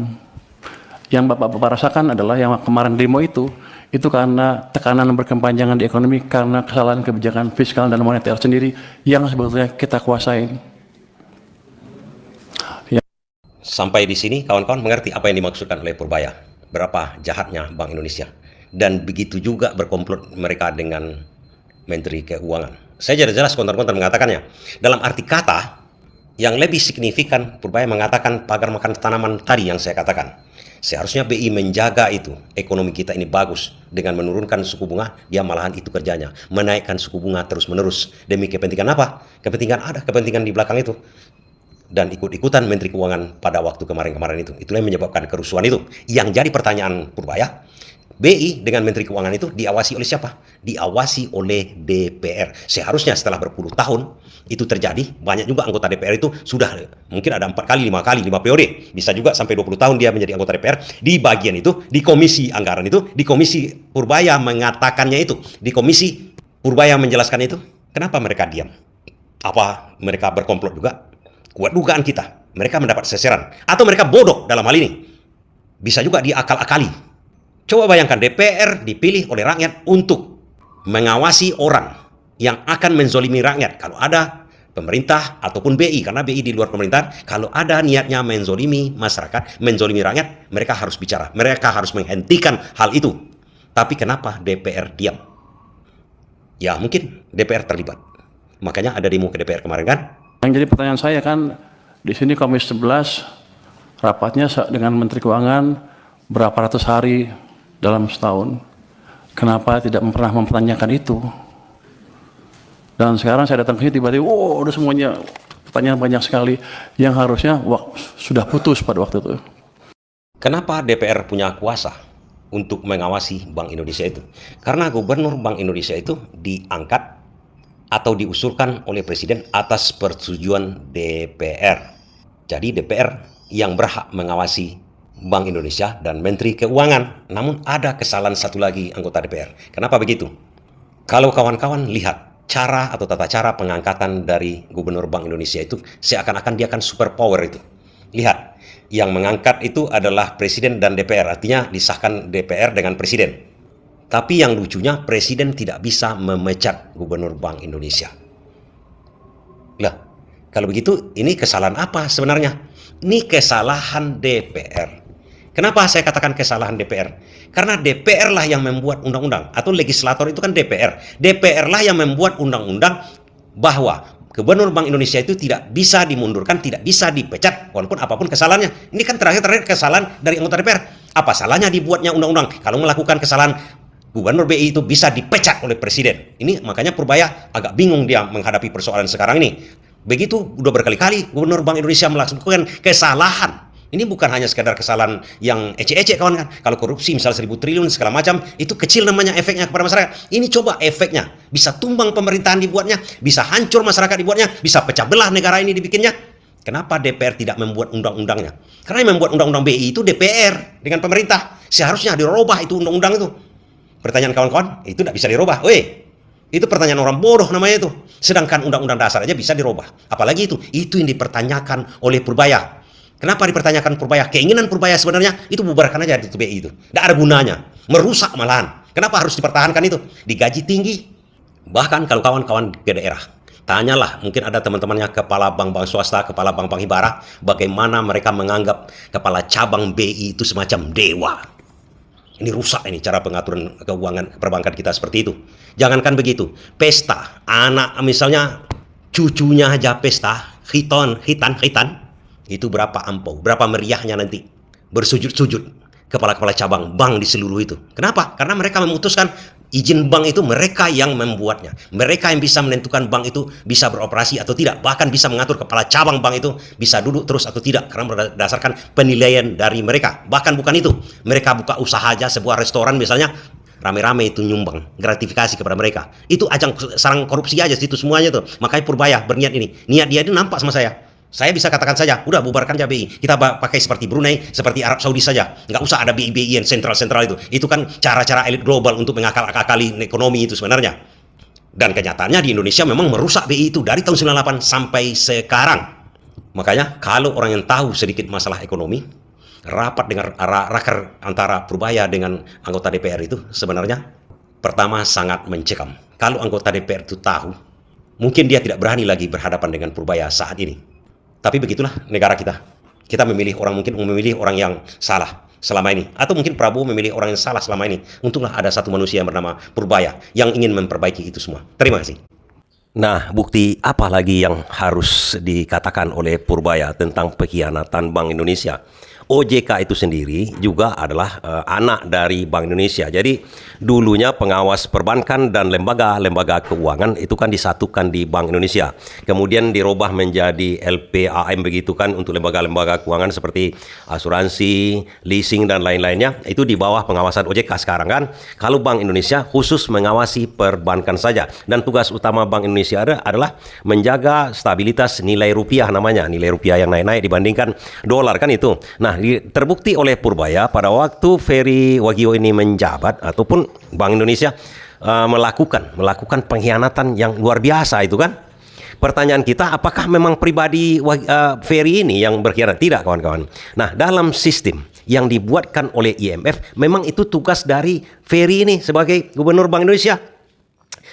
Yang Bapak rasakan adalah yang kemarin demo itu karena tekanan berkepanjangan di ekonomi, karena kesalahan kebijakan fiskal dan moneter sendiri yang sebetulnya kita kuasain. Sampai di sini kawan-kawan mengerti apa yang dimaksudkan oleh Purbaya. Berapa jahatnya Bank Indonesia. Dan begitu juga berkomplot mereka dengan Menteri Keuangan. Saya jelas konten-konten mengatakannya. Dalam arti kata, yang lebih signifikan, Purbaya mengatakan pagar makan tanaman tadi yang saya katakan. Seharusnya BI menjaga itu. Ekonomi kita ini bagus. Dengan menurunkan suku bunga, dia malahan itu kerjanya. Menaikkan suku bunga terus-menerus. Demi kepentingan apa? Kepentingan di belakang itu. Dan ikut-ikutan Menteri Keuangan pada waktu kemarin-kemarin itu. Itulah yang menyebabkan kerusuhan itu. Yang jadi pertanyaan Purbaya, BI dengan Menteri Keuangan itu diawasi oleh siapa? Diawasi oleh DPR. Seharusnya setelah berpuluh tahun itu terjadi, banyak juga anggota DPR itu sudah mungkin ada 4 kali, 5 periode. Bisa juga sampai 20 tahun dia menjadi anggota DPR. Di bagian itu, di komisi anggaran itu, di komisi Purbaya mengatakannya itu, di komisi Purbaya menjelaskan itu. Kenapa mereka diam? Apa mereka berkomplot juga? Kuat dugaan kita, mereka mendapat seseran. Atau mereka bodoh dalam hal ini. Bisa juga diakal-akali. Coba bayangkan DPR dipilih oleh rakyat untuk mengawasi orang yang akan menzolimi rakyat. Kalau ada pemerintah ataupun BI, karena BI di luar pemerintahan, kalau ada niatnya menzolimi masyarakat, menzolimi rakyat, mereka harus bicara. Mereka harus menghentikan hal itu. Tapi kenapa DPR diam? Ya mungkin DPR terlibat. Makanya ada demo ke DPR kemarin kan? Yang jadi pertanyaan saya kan, di sini Komisi 11 rapatnya dengan Menteri Keuangan berapa ratus hari dalam setahun. Kenapa tidak pernah mempertanyakan itu? Dan sekarang saya datang ke sini tiba-tiba, udah semuanya pertanyaan banyak sekali yang harusnya sudah putus pada waktu itu. Kenapa DPR punya kuasa untuk mengawasi Bank Indonesia itu? Karena Gubernur Bank Indonesia itu diangkat atau diusulkan oleh Presiden atas persetujuan DPR. Jadi DPR yang berhak mengawasi Bank Indonesia dan Menteri Keuangan. Namun ada kesalahan satu lagi anggota DPR. Kenapa begitu? Kalau kawan-kawan lihat cara atau tata cara pengangkatan dari Gubernur Bank Indonesia itu, seakan-akan dia kan super power itu. Lihat, yang mengangkat itu adalah Presiden dan DPR. Artinya disahkan DPR dengan Presiden. Tapi yang lucunya, Presiden tidak bisa memecat Gubernur Bank Indonesia. Lah, kalau begitu, ini kesalahan apa sebenarnya? Ini kesalahan DPR. Kenapa saya katakan kesalahan DPR? Karena DPR lah yang membuat undang-undang. Atau legislator itu kan DPR. DPR lah yang membuat undang-undang bahwa Gubernur Bank Indonesia itu tidak bisa dimundurkan, tidak bisa dipecat, walaupun apapun kesalahannya. Ini kan terakhir kesalahan dari anggota DPR. Apa salahnya dibuatnya undang-undang? Kalau melakukan kesalahan, Gubernur BI itu bisa dipecat oleh Presiden. Ini makanya Purbaya agak bingung dia menghadapi persoalan sekarang ini. Begitu udah berkali-kali Gubernur Bank Indonesia melakukan kesalahan Ini bukan hanya sekadar kesalahan yang ecek-ecek kawan kan. Kalau korupsi misal 1.000 triliun segala macam, itu kecil namanya efeknya kepada masyarakat. Ini coba efeknya, bisa tumbang pemerintahan dibuatnya, bisa hancur masyarakat dibuatnya, bisa pecah belah negara ini dibikinnya. Kenapa DPR tidak membuat undang-undangnya? Karena yang membuat undang-undang BI itu DPR dengan pemerintah. Seharusnya dirubah itu undang-undang itu. Pertanyaan kawan-kawan, itu tidak bisa dirubah. Itu pertanyaan orang bodoh namanya itu. Sedangkan undang-undang dasar aja bisa dirubah. Apalagi itu yang dipertanyakan oleh Purbaya. Kenapa dipertanyakan Purbaya? Keinginan Purbaya sebenarnya itu bubarkan aja itu BI itu. Tidak ada gunanya. Merusak malahan. Kenapa harus dipertahankan itu? Digaji tinggi. Bahkan kalau kawan-kawan ke daerah, tanyalah, mungkin ada teman-temannya kepala bank-bank swasta, kepala bank-bank himbara, bagaimana mereka menganggap kepala cabang BI itu semacam dewa. Ini rusak ini cara pengaturan keuangan perbankan kita seperti itu. Jangankan begitu, pesta, anak misalnya cucunya aja pesta, hitan, itu berapa ampau, berapa meriahnya nanti bersujud-sujud kepala-kepala cabang bank di seluruh itu. Kenapa? Karena mereka memutuskan izin bank itu mereka yang membuatnya. Mereka yang bisa menentukan bank itu bisa beroperasi atau tidak. Bahkan bisa mengatur kepala cabang bank itu bisa duduk terus atau tidak. Karena berdasarkan penilaian dari mereka. Bahkan bukan itu. Mereka buka usaha aja sebuah restoran misalnya. Rame-rame itu nyumbang. Gratifikasi kepada mereka. Itu ajang sarang korupsi aja situ semuanya tuh. Makanya Purbaya berniat ini. Niat dia itu nampak sama saya. Saya bisa katakan saja, udah bubarkan aja BI. Kita pakai seperti Brunei, seperti Arab Saudi saja. Nggak usah ada BI-BI yang sentral-sentral itu. Itu kan cara-cara elit global untuk mengakal-akali ekonomi itu sebenarnya. Dan kenyataannya di Indonesia memang merusak BI itu dari tahun 98 sampai sekarang. Makanya kalau orang yang tahu sedikit masalah ekonomi, rapat dengan raker antara Purbaya dengan anggota DPR itu sebenarnya pertama sangat mencekam. Kalau anggota DPR itu tahu, mungkin dia tidak berani lagi berhadapan dengan Purbaya saat ini. Tapi begitulah negara kita. Kita memilih orang, mungkin memilih orang yang salah selama ini. Atau mungkin Prabowo memilih orang yang salah selama ini. Untunglah ada satu manusia yang bernama Purbaya yang ingin memperbaiki itu semua. Terima kasih. Nah, bukti apa lagi yang harus dikatakan oleh Purbaya tentang pengkhianatan Bank Indonesia? OJK itu sendiri juga adalah anak dari Bank Indonesia. Jadi dulunya pengawas perbankan dan lembaga-lembaga keuangan itu kan disatukan di Bank Indonesia. Kemudian dirubah menjadi LPAM begitu kan untuk lembaga-lembaga keuangan seperti asuransi, leasing dan lain-lainnya. Itu di bawah pengawasan OJK sekarang kan. Kalau Bank Indonesia khusus mengawasi perbankan saja. Dan tugas utama Bank Indonesia adalah menjaga stabilitas nilai rupiah namanya. Nilai rupiah yang naik-naik dibandingkan dolar kan itu. Nah, terbukti oleh Purbaya pada waktu Ferry Wagio ini menjabat ataupun Bank Indonesia melakukan pengkhianatan yang luar biasa itu kan. Pertanyaan kita, apakah memang pribadi Ferry ini yang berkhianat? Tidak, kawan-kawan. Nah, dalam sistem yang dibuatkan oleh IMF, memang itu tugas dari Ferry ini sebagai Gubernur Bank Indonesia.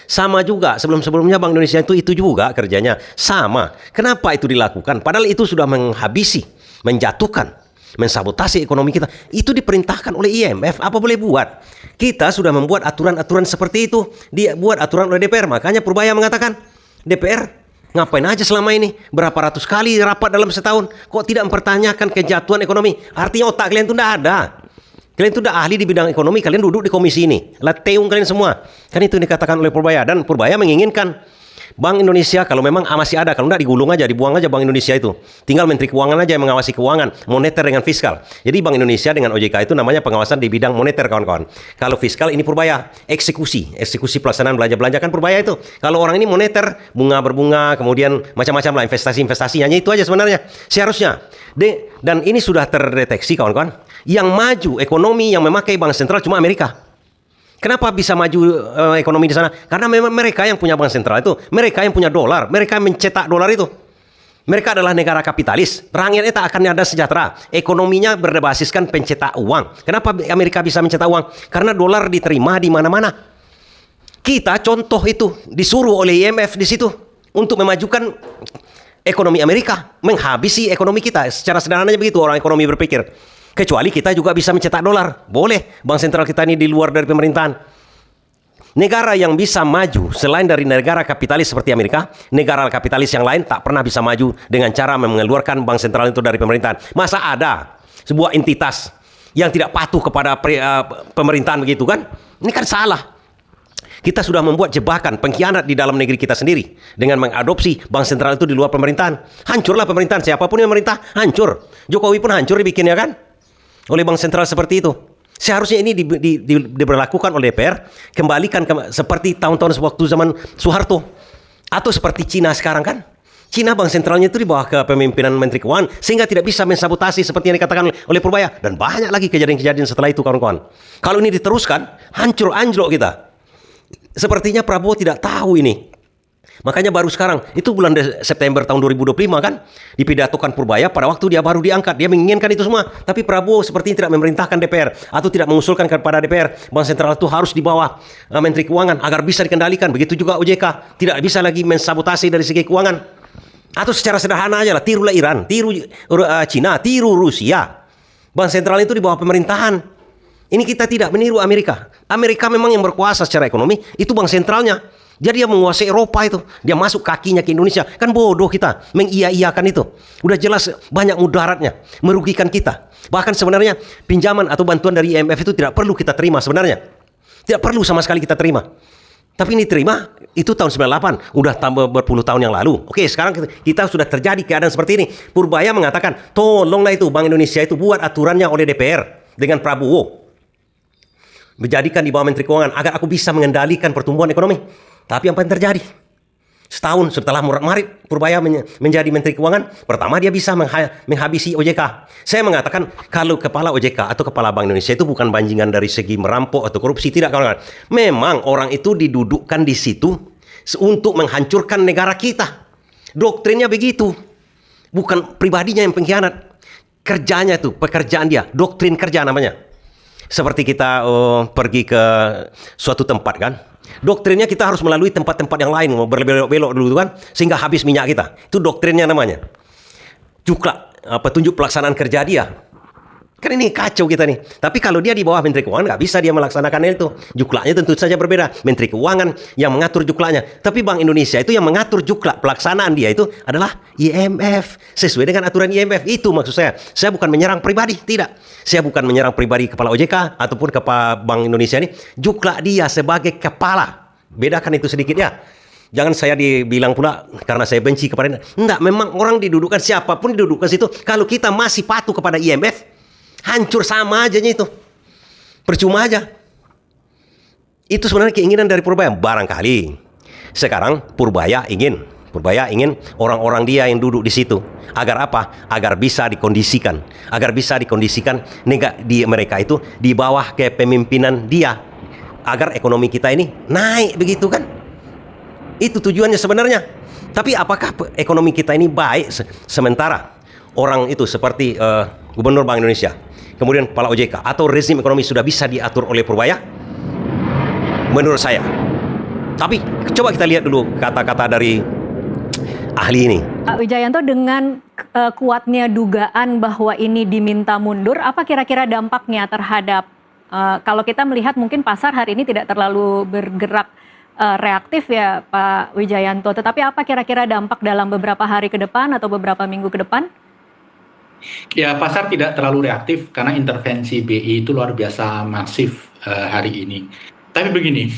Sama juga, sebelum-sebelumnya Bank Indonesia itu juga kerjanya sama. Kenapa itu dilakukan? Padahal itu sudah menghabisi, menjatuhkan, mensabotasi ekonomi kita. Itu diperintahkan oleh IMF. Apa boleh buat? Kita sudah membuat aturan-aturan seperti itu. Dia buat aturan oleh DPR. Makanya Purbaya mengatakan, DPR ngapain aja selama ini? Berapa ratus kali rapat dalam setahun? Kok tidak mempertanyakan kejatuhan ekonomi? Artinya otak kalian itu tidak ada. Kalian itu tidak ahli di bidang ekonomi. Kalian duduk di komisi ini. Lateung kalian semua. Kan itu yang dikatakan oleh Purbaya. Dan Purbaya menginginkan Bank Indonesia kalau memang masih ada, kalau enggak digulung aja, dibuang aja Bank Indonesia itu. Tinggal Menteri Keuangan aja yang mengawasi keuangan, moneter dengan fiskal. Jadi Bank Indonesia dengan OJK itu namanya pengawasan di bidang moneter, kawan-kawan. Kalau fiskal ini Purbaya, eksekusi pelaksanaan belanja-belanja kan Purbaya itu. Kalau orang ini moneter, bunga berbunga, kemudian macam-macam lah investasi, hanya itu aja sebenarnya. Seharusnya. Dan ini sudah terdeteksi, kawan-kawan. Yang maju ekonomi yang memakai bank sentral cuma Amerika. Kenapa bisa maju ekonomi di sana? Karena memang mereka yang punya bank sentral itu, mereka yang punya dolar, mereka yang mencetak dolar itu. Mereka adalah negara kapitalis. Rakyatnya tak akan ada sejahtera. Ekonominya berbasiskan pencetak uang. Kenapa Amerika bisa mencetak uang? Karena dolar diterima di mana-mana. Kita contoh itu disuruh oleh IMF di situ untuk memajukan ekonomi Amerika, menghabisi ekonomi kita. Secara sederhananya begitu orang ekonomi berpikir. Kecuali kita juga bisa mencetak dolar. Boleh. Bank sentral kita ini di luar dari pemerintahan. Negara yang bisa maju selain dari negara kapitalis seperti Amerika, negara kapitalis yang lain tak pernah bisa maju dengan cara mengeluarkan bank sentral itu dari pemerintahan. Masa ada sebuah entitas yang tidak patuh kepada pemerintahan begitu kan? Ini kan salah. Kita sudah membuat jebakan pengkhianat di dalam negeri kita sendiri dengan mengadopsi bank sentral itu di luar pemerintahan. Hancurlah pemerintahan, siapapun yang memerintah hancur. Jokowi pun hancur dibikinnya kan oleh bank sentral seperti itu. Seharusnya ini diberlakukan oleh DPR, kembalikan seperti tahun-tahun waktu zaman Soeharto atau seperti Cina sekarang kan. Cina bank sentralnya itu di bawah kepemimpinan Menteri Keuangan sehingga tidak bisa mensabotasi seperti yang dikatakan oleh Purbaya, dan banyak lagi kejadian-kejadian setelah itu kawan-kawan. Kalau ini diteruskan, hancur anjlok kita. Sepertinya Prabowo tidak tahu ini. Makanya baru sekarang, itu bulan September tahun 2025 kan, dipidatokan Purbaya pada waktu dia baru diangkat. Dia menginginkan itu semua. Tapi Prabowo sepertinya tidak memerintahkan DPR atau tidak mengusulkan kepada DPR. Bank sentral itu harus di bawah Menteri Keuangan agar bisa dikendalikan. Begitu juga OJK. Tidak bisa lagi mensabotasi dari segi keuangan. Atau secara sederhana aja lah, tirulah Iran, tiru Cina, tiru Rusia. Bank sentral itu di bawah pemerintahan. Ini kita tidak meniru Amerika. Amerika memang yang berkuasa secara ekonomi, itu bank sentralnya. Jadi dia menguasai Eropa itu. Dia masuk kakinya ke Indonesia. Kan bodoh kita mengiya-iyakan itu. Udah jelas banyak mudaratnya, merugikan kita. Bahkan sebenarnya pinjaman atau bantuan dari IMF itu tidak perlu kita terima sebenarnya. Tidak perlu sama sekali kita terima. Tapi ini terima, itu tahun 98. Udah tambah berpuluh tahun yang lalu. Oke, sekarang kita sudah terjadi keadaan seperti ini. Purbaya mengatakan, tolonglah itu Bank Indonesia itu buat aturannya oleh DPR dengan Prabowo. Menjadikan di bawah Menteri Keuangan agar aku bisa mengendalikan pertumbuhan ekonomi. Tapi apa yang terjadi? Setahun setelah Maret Purbaya menjadi Menteri Keuangan, pertama dia bisa menghabisi OJK. Saya mengatakan kalau kepala OJK atau kepala Bank Indonesia itu bukan banjingan dari segi merampok atau korupsi, tidak kawan-kawan. Memang orang itu didudukkan di situ untuk menghancurkan negara kita. Doktrinnya begitu. Bukan pribadinya yang pengkhianat. Kerjanya itu, pekerjaan dia, doktrin kerja namanya. Seperti kita pergi ke suatu tempat kan, doktrinnya kita harus melalui tempat-tempat yang lain, berbelok-belok dulu kan, sehingga habis minyak kita. Itu doktrinnya namanya. Juklak, petunjuk pelaksanaan kerja dia. Kan ini kacau kita nih. Tapi kalau dia di bawah Menteri Keuangan, nggak bisa dia melaksanakan itu. Juklaknya tentu saja berbeda. Menteri Keuangan yang mengatur juklaknya. Tapi Bank Indonesia itu yang mengatur juklak pelaksanaan dia itu adalah IMF. Sesuai dengan aturan IMF. Itu maksud saya. Saya bukan menyerang pribadi, tidak. Saya bukan menyerang pribadi kepala OJK ataupun kepala Bank Indonesia ini. Juklak dia sebagai kepala. Bedakan itu sedikit ya. Jangan saya dibilang pula karena saya benci kepada. Enggak, memang orang didudukkan, siapapun didudukkan situ. Kalau kita masih patuh kepada IMF, hancur sama aja itu. Percuma aja. Itu sebenarnya keinginan dari Purbaya. Barangkali sekarang Purbaya ingin orang-orang dia yang duduk di situ. Agar apa? Agar bisa dikondisikan. Agar bisa dikondisikan mereka itu di bawah kepemimpinan dia. Agar ekonomi kita ini naik begitu kan. Itu tujuannya sebenarnya. Tapi apakah ekonomi kita ini baik sementara orang itu seperti Gubernur Bank Indonesia, kemudian Kepala OJK atau rezim ekonomi sudah bisa diatur oleh Purbaya? Menurut saya. Tapi coba kita lihat dulu kata-kata dari ahli ini. Pak Wijayanto, dengan kuatnya dugaan bahwa ini diminta mundur, apa kira-kira dampaknya terhadap kalau kita melihat mungkin pasar hari ini tidak terlalu bergerak reaktif ya Pak Wijayanto, tetapi apa kira-kira dampak dalam beberapa hari ke depan atau beberapa minggu ke depan? Ya, pasar tidak terlalu reaktif karena intervensi BI itu luar biasa masif hari ini. Tapi begini,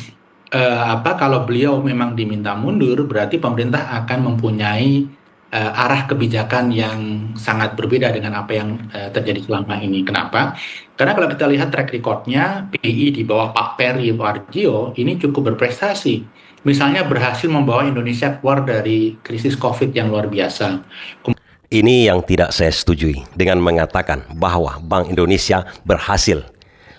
kalau beliau memang diminta mundur, berarti pemerintah akan mempunyai arah kebijakan yang sangat berbeda dengan apa yang terjadi selama ini. Kenapa? Karena kalau kita lihat track record-nya, BI di bawah Pak Peri Warjio ini cukup berprestasi. Misalnya berhasil membawa Indonesia keluar dari krisis COVID yang luar biasa. Ini yang tidak saya setujui dengan mengatakan bahwa Bank Indonesia berhasil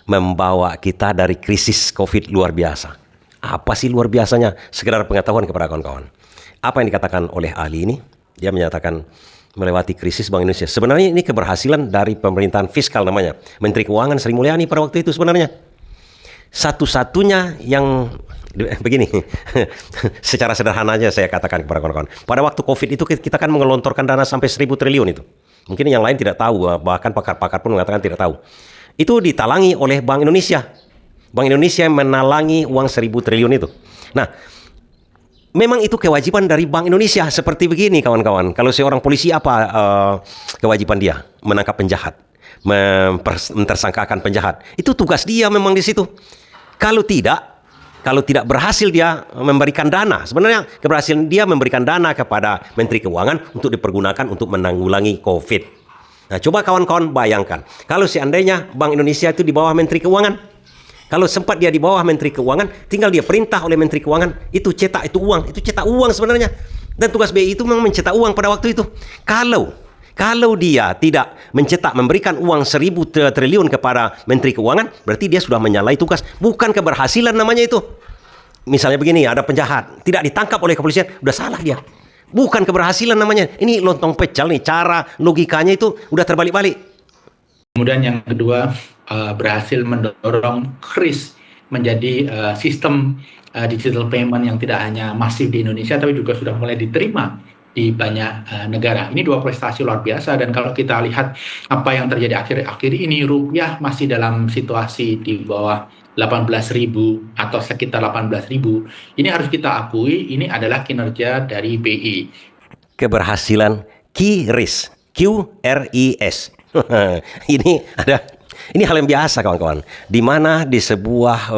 membawa kita dari krisis COVID luar biasa. Apa sih luar biasanya? Sekedar pengetahuan kepada kawan-kawan. Apa yang dikatakan oleh ahli ini? Dia menyatakan melewati krisis Bank Indonesia. Sebenarnya ini keberhasilan dari pemerintahan fiskal namanya. Menteri Keuangan Sri Mulyani pada waktu itu sebenarnya. Satu-satunya yang begini, secara sederhana aja saya katakan kepada kawan-kawan. Pada waktu COVID itu kita kan mengelontorkan dana sampai 1.000 triliun itu. Mungkin yang lain tidak tahu, bahkan pakar-pakar pun mengatakan tidak tahu. Itu ditalangi oleh Bank Indonesia. Bank Indonesia menalangi uang 1.000 triliun itu. Nah, memang itu kewajiban dari Bank Indonesia. Seperti begini kawan-kawan. Kalau seorang polisi apa kewajiban dia? Menangkap penjahat. Mentersangkakan penjahat. Itu tugas dia memang di situ. Kalau tidak, Kalau tidak berhasil dia memberikan dana, sebenarnya keberhasilan dia memberikan dana kepada Menteri Keuangan untuk dipergunakan untuk menanggulangi COVID. Nah, coba kawan-kawan bayangkan, kalau seandainya Bank Indonesia itu di bawah Menteri Keuangan, kalau sempat dia di bawah Menteri Keuangan, tinggal dia perintah oleh Menteri Keuangan, itu cetak itu cetak uang sebenarnya. Dan tugas BI itu memang mencetak uang pada waktu itu. Kalau dia tidak mencetak, memberikan uang 1.000 triliun kepada Menteri Keuangan, berarti dia sudah menyalahi tugas. Bukan keberhasilan namanya itu. Misalnya begini, ada penjahat, tidak ditangkap oleh kepolisian, udah salah dia. Bukan keberhasilan namanya. Ini lontong pecal nih, cara logikanya itu udah terbalik-balik. Kemudian yang kedua, berhasil mendorong KRIS menjadi sistem digital payment yang tidak hanya masif di Indonesia, tapi juga sudah mulai diterima di banyak negara. Ini dua prestasi luar biasa, dan kalau kita lihat apa yang terjadi akhir-akhir ini, rupiah masih dalam situasi di bawah 18.000 atau sekitar 18.000. Ini harus kita akui, ini adalah kinerja dari BI. Keberhasilan QRIS, QRIS. Ini hal yang biasa kawan-kawan, di mana di sebuah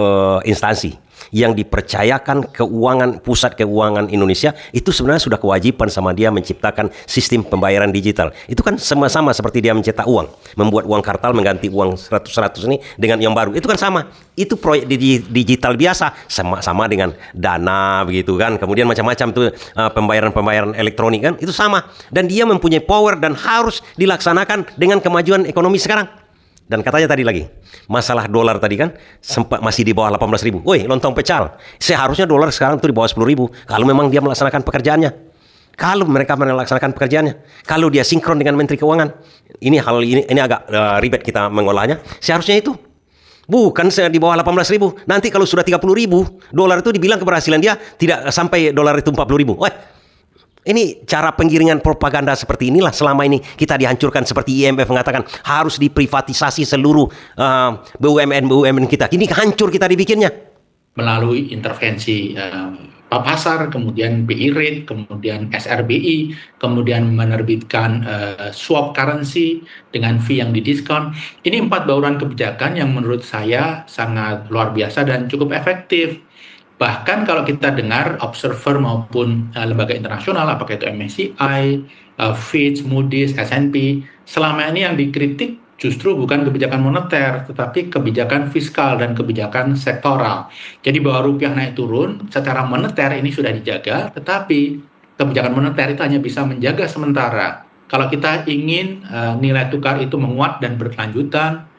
instansi yang dipercayakan pusat keuangan Indonesia, itu sebenarnya sudah kewajiban sama dia menciptakan sistem pembayaran digital. Itu kan sama-sama seperti dia mencetak uang, membuat uang kartal, mengganti uang 100 ini dengan yang baru. Itu kan sama. Itu proyek digital biasa, sama dengan dana begitu kan. Kemudian macam-macam tuh pembayaran elektronik kan, itu sama. Dan dia mempunyai power dan harus dilaksanakan dengan kemajuan ekonomi sekarang. Dan katanya tadi lagi, masalah dolar tadi kan sempat masih di bawah 18.000. Woi, lontong pecal. Seharusnya dolar sekarang itu di bawah 10.000 kalau memang dia melaksanakan pekerjaannya. Kalau mereka melaksanakan pekerjaannya, kalau dia sinkron dengan Menteri Keuangan. Ini agak ribet kita mengolahnya. Seharusnya itu bukan di bawah 18.000. Nanti kalau sudah 30.000 dolar itu dibilang keberhasilan dia tidak sampai dolar itu 40.000. Wah, ini cara penggiringan propaganda seperti inilah selama ini kita dihancurkan, seperti IMF mengatakan harus diprivatisasi seluruh BUMN kita. Ini hancur kita dibikinnya. Melalui intervensi pasar, kemudian BI rate, kemudian SRBI, kemudian menerbitkan swap currency dengan fee yang didiskon. Ini 4 bauran kebijakan yang menurut saya sangat luar biasa dan cukup efektif. Bahkan kalau kita dengar observer maupun lembaga internasional, apakah itu MSCI, Fitch, Moody's, S&P, selama ini yang dikritik justru bukan kebijakan moneter, tetapi kebijakan fiskal dan kebijakan sektoral. Jadi bahwa rupiah naik turun, secara moneter ini sudah dijaga, tetapi kebijakan moneter itu hanya bisa menjaga sementara. Kalau kita ingin nilai tukar itu menguat dan berkelanjutan,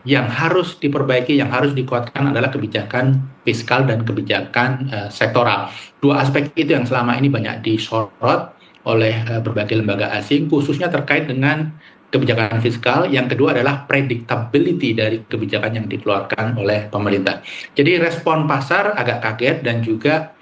yang harus diperbaiki, yang harus dikuatkan adalah kebijakan fiskal dan kebijakan sektoral. Dua aspek itu yang selama ini banyak disorot oleh berbagai lembaga asing, khususnya terkait dengan kebijakan fiskal. Yang kedua adalah predictability dari kebijakan yang dikeluarkan oleh pemerintah. Jadi respon pasar agak kaget dan juga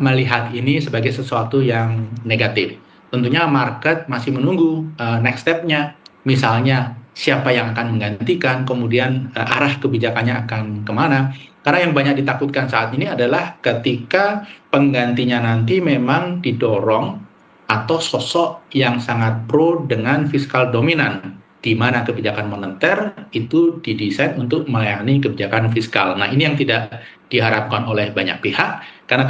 melihat ini sebagai sesuatu yang negatif. Tentunya market masih menunggu next step-nya. Misalnya siapa yang akan menggantikan, kemudian arah kebijakannya akan kemana. Karena yang banyak ditakutkan saat ini adalah ketika penggantinya nanti memang didorong atau sosok yang sangat pro dengan fiskal dominan, di mana kebijakan moneter itu didesain untuk melayani kebijakan fiskal. Nah, ini yang tidak diharapkan oleh banyak pihak, karena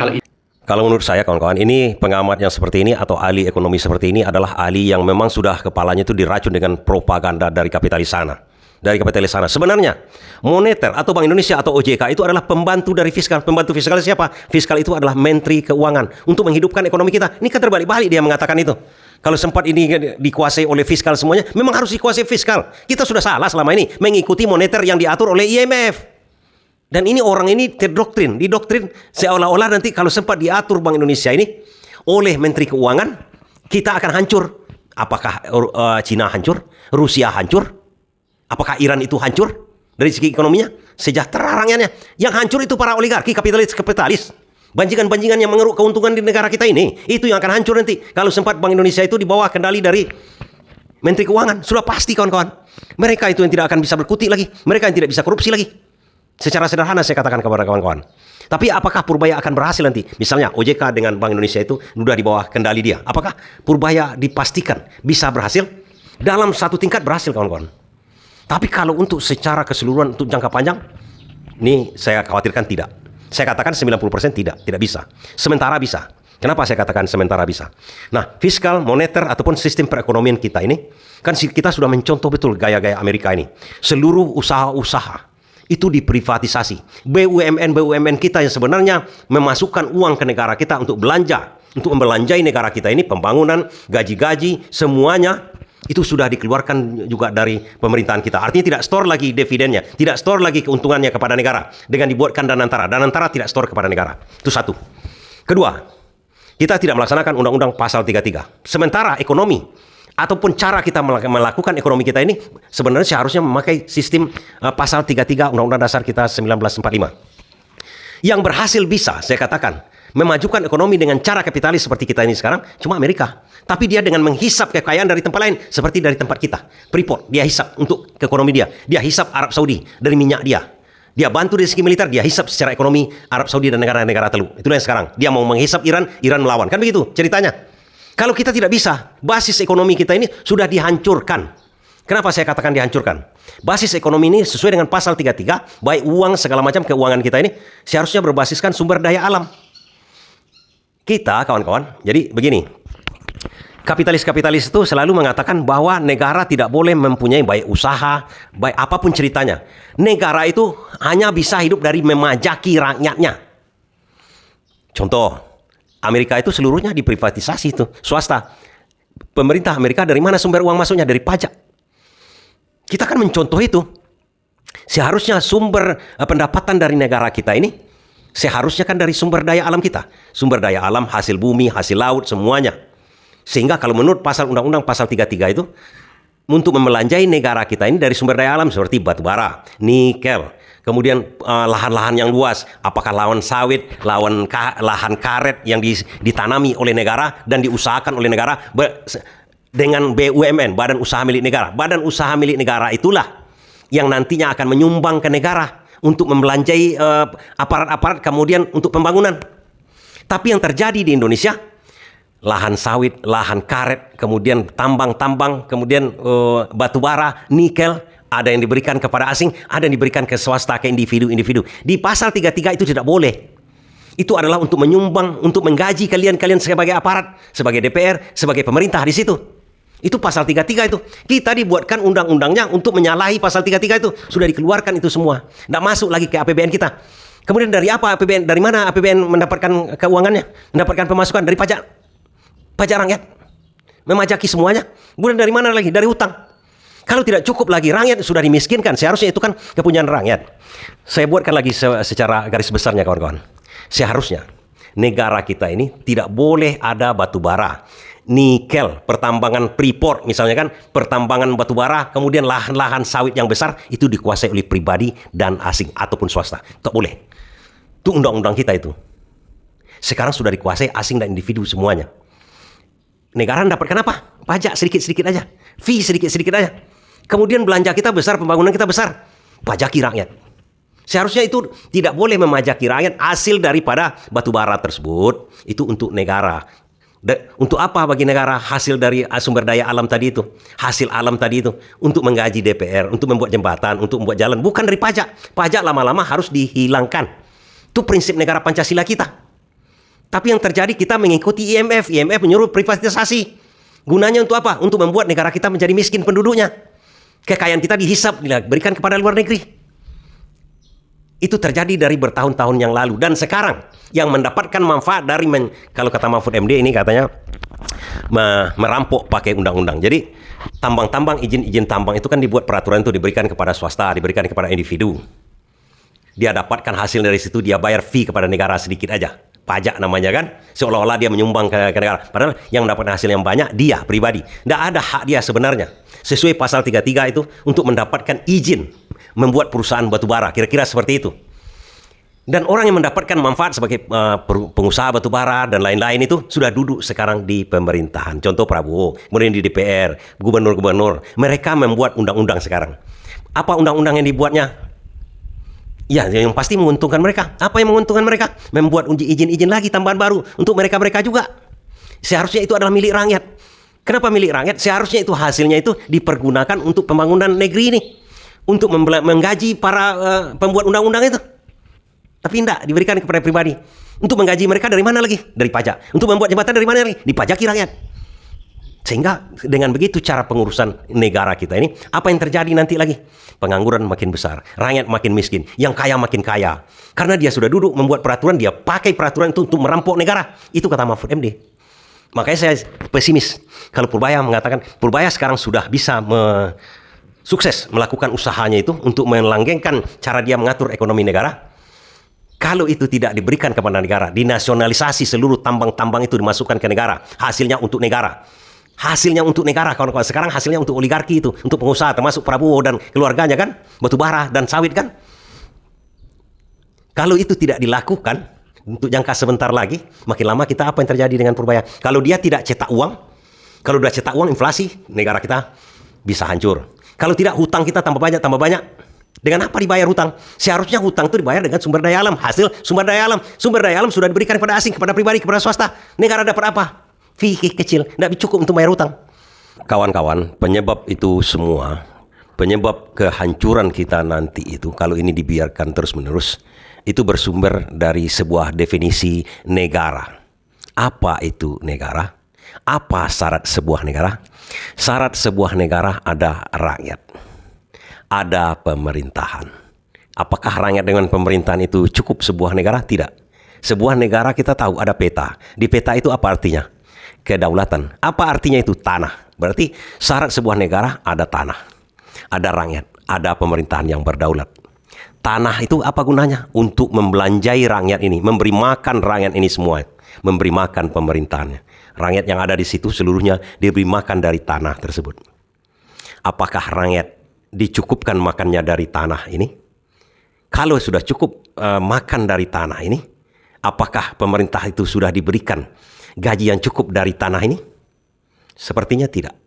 kalau menurut saya kawan-kawan, ini pengamat yang seperti ini atau ahli ekonomi seperti ini adalah ahli yang memang sudah kepalanya itu diracun dengan propaganda dari kapitalis sana. Sebenarnya moneter atau Bank Indonesia atau OJK itu adalah pembantu dari fiskal. Pembantu fiskal siapa? Fiskal itu adalah Menteri Keuangan untuk menghidupkan ekonomi kita. Ini kan terbalik-balik dia mengatakan itu. Kalau sempat ini dikuasai oleh fiskal semuanya, memang harus dikuasai fiskal. Kita sudah salah selama ini mengikuti moneter yang diatur oleh IMF. Dan ini orang ini didoktrin seolah-olah nanti kalau sempat diatur Bank Indonesia ini oleh Menteri Keuangan, kita akan hancur. Apakah Cina hancur? Rusia hancur? Apakah Iran itu hancur dari segi ekonominya? Sejahtera rakyatnya. Yang hancur itu para oligarki, kapitalis. Banjingan-banjingan yang mengeruk keuntungan di negara kita ini, itu yang akan hancur nanti. Kalau sempat Bank Indonesia itu di bawah kendali dari Menteri Keuangan, sudah pasti kawan-kawan. Mereka itu yang tidak akan bisa berkutik lagi. Mereka yang tidak bisa korupsi lagi. Secara sederhana saya katakan kepada kawan-kawan. Tapi apakah Purbaya akan berhasil nanti? Misalnya OJK dengan Bank Indonesia itu sudah di bawah kendali dia. Apakah Purbaya dipastikan bisa berhasil? Dalam satu tingkat berhasil kawan-kawan. Tapi kalau untuk secara keseluruhan untuk jangka panjang, Ini saya khawatirkan tidak. Saya katakan 90% tidak bisa. Sementara bisa. Kenapa saya katakan sementara bisa? Nah, fiskal, moneter, ataupun sistem perekonomian kita ini, kan kita sudah mencontoh betul gaya-gaya Amerika ini. Seluruh usaha-usaha itu diprivatisasi. BUMN kita yang sebenarnya memasukkan uang ke negara kita untuk belanja, untuk membelanjai negara kita ini, pembangunan, gaji-gaji, semuanya itu sudah dikeluarkan juga dari pemerintahan kita. Artinya tidak store lagi dividennya, tidak store lagi keuntungannya kepada negara dengan dibuatkan dana antara. Dana antara tidak store kepada negara. Itu satu. Kedua, kita tidak melaksanakan Undang-Undang Pasal 33. Sementara ekonomi ataupun cara kita melakukan ekonomi kita ini sebenarnya seharusnya memakai sistem Pasal 33 Undang-Undang Dasar kita 1945. Yang berhasil bisa, saya katakan, memajukan ekonomi dengan cara kapitalis seperti kita ini sekarang cuma Amerika. Tapi dia dengan menghisap kekayaan dari tempat lain seperti dari tempat kita. Freeport dia hisap untuk ke ekonomi dia. Dia hisap Arab Saudi dari minyak dia. Dia bantu dari segi militer, dia hisap secara ekonomi Arab Saudi dan negara-negara teluk. Itulah yang sekarang. Dia mau menghisap Iran, Iran melawan. Kan begitu ceritanya. Kalau kita tidak bisa, basis ekonomi kita ini sudah dihancurkan. Kenapa saya katakan dihancurkan? Basis ekonomi ini sesuai dengan Pasal 33, baik uang segala macam keuangan kita ini seharusnya berbasiskan sumber daya alam. Kita, kawan-kawan, jadi begini, kapitalis-kapitalis itu selalu mengatakan bahwa negara tidak boleh mempunyai baik usaha, baik apapun ceritanya. Negara itu hanya bisa hidup dari memajaki rakyatnya. Contoh, Amerika itu seluruhnya diprivatisasi itu, swasta. Pemerintah Amerika dari mana sumber uang masuknya? Dari pajak. Kita kan mencontoh itu. Seharusnya sumber pendapatan dari negara kita ini seharusnya kan dari sumber daya alam kita. Sumber daya alam, hasil bumi, hasil laut, semuanya. Sehingga kalau menurut pasal Undang-Undang Pasal 33 itu, untuk membelanjai negara kita ini dari sumber daya alam seperti batu bara, nikel, kemudian lahan-lahan yang luas, apakah lahan sawit, lahan karet yang ditanami oleh negara dan diusahakan oleh negara dengan BUMN, Badan Usaha Milik Negara. Badan Usaha Milik Negara itulah yang nantinya akan menyumbang ke negara untuk membelanjai aparat-aparat kemudian untuk pembangunan. Tapi yang terjadi di Indonesia, lahan sawit, lahan karet, kemudian tambang-tambang, kemudian batu bara, nikel, ada yang diberikan kepada asing, ada yang diberikan ke swasta, ke individu-individu. Di Pasal 33 itu tidak boleh. Itu adalah untuk menyumbang, untuk menggaji kalian-kalian sebagai aparat, sebagai DPR, sebagai pemerintah di situ. Itu Pasal 33 itu. Kita dibuatkan undang-undangnya untuk menyalahi Pasal 33 itu. Sudah dikeluarkan itu semua. Tidak masuk lagi ke APBN kita. Kemudian dari apa APBN? Dari mana APBN mendapatkan keuangannya? Mendapatkan pemasukan dari pajak. Pajak rakyat. Memajaki semuanya. Kemudian dari mana lagi? Dari hutang. Kalau tidak cukup lagi, rakyat sudah dimiskinkan. Seharusnya itu kan kepunyaan rakyat. Saya buatkan lagi secara garis besarnya kawan-kawan. Seharusnya negara kita ini tidak boleh ada batu bara, nikel, pertambangan Freeport misalnya kan, pertambangan batu bara, kemudian lahan-lahan sawit yang besar itu dikuasai oleh pribadi dan asing ataupun swasta. Tak boleh. Itu undang-undang kita itu. Sekarang sudah dikuasai asing dan individu semuanya. Negara mendapatkan apa? Pajak sedikit-sedikit aja. Fee sedikit-sedikit aja. Kemudian belanja kita besar, pembangunan kita besar. Pajaki rakyat. Seharusnya itu tidak boleh memajaki rakyat hasil daripada batu bara tersebut. Itu untuk negara. Untuk apa bagi negara hasil dari sumber daya alam tadi itu? Hasil alam tadi itu untuk menggaji DPR, untuk membuat jembatan, untuk membuat jalan. Bukan dari pajak. Pajak lama-lama harus dihilangkan. Itu prinsip negara Pancasila kita. Tapi yang terjadi kita mengikuti IMF. IMF menyuruh privatisasi. Gunanya untuk apa? Untuk membuat negara kita menjadi miskin penduduknya. Kekayaan kita dihisap, diberikan kepada luar negeri. Itu terjadi dari bertahun-tahun yang lalu. Dan sekarang yang mendapatkan manfaat dari kalau kata Mahfud MD ini katanya merampok pakai undang-undang. Jadi tambang-tambang, izin-izin tambang itu kan dibuat peraturan itu diberikan kepada swasta, diberikan kepada individu. Dia dapatkan hasil dari situ, dia bayar fee kepada negara sedikit aja. Pajak namanya kan. Seolah-olah dia menyumbang ke negara. Padahal yang mendapatkan hasil yang banyak dia pribadi. Tidak ada hak dia sebenarnya. Sesuai Pasal 33 itu untuk mendapatkan izin membuat perusahaan batubara, kira-kira seperti itu. Dan orang yang mendapatkan manfaat sebagai pengusaha batubara dan lain-lain itu sudah duduk sekarang di pemerintahan. Contoh Prabowo, kemudian di DPR, gubernur-gubernur. Mereka membuat undang-undang sekarang. Apa undang-undang yang dibuatnya? Ya, yang pasti menguntungkan mereka. Apa yang menguntungkan mereka? Membuat izin-izin lagi tambahan baru untuk mereka-mereka juga. Seharusnya itu adalah milik rakyat. Kenapa milik rakyat? Seharusnya itu hasilnya itu dipergunakan untuk pembangunan negeri ini. untuk menggaji para pembuat undang-undang itu. Tapi tidak diberikan kepada pribadi. Untuk menggaji mereka dari mana lagi? Dari pajak. Untuk membuat jembatan dari mana lagi? Dipajaki rakyat. Sehingga dengan begitu cara pengurusan negara kita ini, apa yang terjadi nanti lagi? Pengangguran makin besar, rakyat makin miskin, yang kaya makin kaya. Karena dia sudah duduk membuat peraturan, dia pakai peraturan itu untuk merampok negara. Itu kata Mahfud MD. Makanya saya pesimis. Kalau Purbaya mengatakan, Purbaya sekarang sudah bisa sukses melakukan usahanya itu untuk melanggengkan cara dia mengatur ekonomi negara. Kalau itu tidak diberikan kepada negara, dinasionalisasi seluruh tambang-tambang itu dimasukkan ke negara, hasilnya untuk negara. Hasilnya untuk negara, kawan-kawan. Sekarang hasilnya untuk oligarki itu, untuk pengusaha, termasuk Prabowo dan keluarganya kan, batu bara dan sawit kan. Kalau itu tidak dilakukan untuk jangka sebentar lagi, makin lama kita apa yang terjadi dengan Purbaya? Kalau dia tidak cetak uang, kalau sudah cetak uang, inflasi, negara kita bisa hancur. Kalau tidak, hutang kita tambah banyak, tambah banyak. Dengan apa dibayar hutang? Seharusnya hutang itu dibayar dengan sumber daya alam, hasil sumber daya alam. Sumber daya alam sudah diberikan kepada asing, kepada pribadi, kepada swasta. Negara dapat apa? Fikih kecil, tidak cukup untuk bayar hutang. Kawan-kawan, penyebab itu semua, penyebab kehancuran kita nanti itu, kalau ini dibiarkan terus-menerus, itu bersumber dari sebuah definisi negara. Apa itu negara? Apa syarat sebuah negara? Syarat sebuah negara ada rakyat, ada pemerintahan. Apakah rakyat dengan pemerintahan itu cukup sebuah negara? Tidak. Sebuah negara kita tahu ada peta. Di peta itu apa artinya? Kedaulatan. Apa artinya itu? Tanah. Berarti syarat sebuah negara ada tanah, ada rakyat, ada pemerintahan yang berdaulat. Tanah itu apa gunanya? Untuk membelanjai rakyat ini, memberi makan rakyat ini semua, memberi makan pemerintahannya. Rakyat yang ada di situ seluruhnya diberi makan dari tanah tersebut. Apakah rakyat dicukupkan makannya dari tanah ini? Kalau sudah cukup makan dari tanah ini, apakah pemerintah itu sudah diberikan gaji yang cukup dari tanah ini? Sepertinya tidak.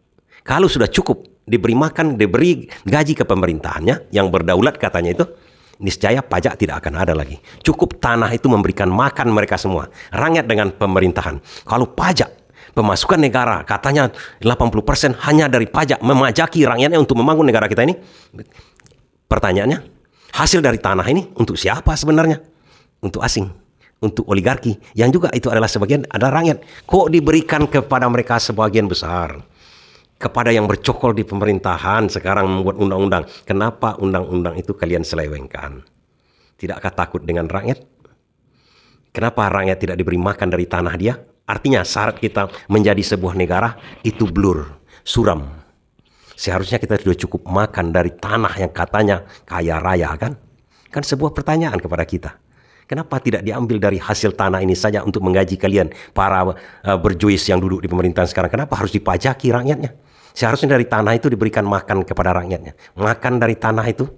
Kalau sudah cukup diberi makan, diberi gaji ke pemerintahannya yang berdaulat katanya itu, niscaya pajak tidak akan ada lagi. Cukup tanah itu memberikan makan mereka semua. Rakyat dengan pemerintahan. Kalau pajak, pemasukan negara katanya 80% hanya dari pajak, memajaki rakyatnya untuk membangun negara kita ini. Pertanyaannya, hasil dari tanah ini untuk siapa sebenarnya? Untuk asing. Untuk oligarki, yang juga itu adalah sebagian ada rakyat. Kok diberikan kepada mereka sebagian besar? Kepada yang bercokol di pemerintahan sekarang membuat undang-undang. Kenapa undang-undang itu kalian selewengkan? Tidakkah takut dengan rakyat? Kenapa rakyat tidak diberi makan dari tanah dia? Artinya syarat kita menjadi sebuah negara itu blur, suram. Seharusnya kita sudah cukup makan dari tanah yang katanya kaya raya kan? Kan sebuah pertanyaan kepada kita. Kenapa tidak diambil dari hasil tanah ini saja untuk menggaji kalian, para berjuis yang duduk di pemerintahan sekarang? Kenapa harus dipajaki rakyatnya? Seharusnya dari tanah itu diberikan makan kepada rakyatnya. Makan dari tanah itu.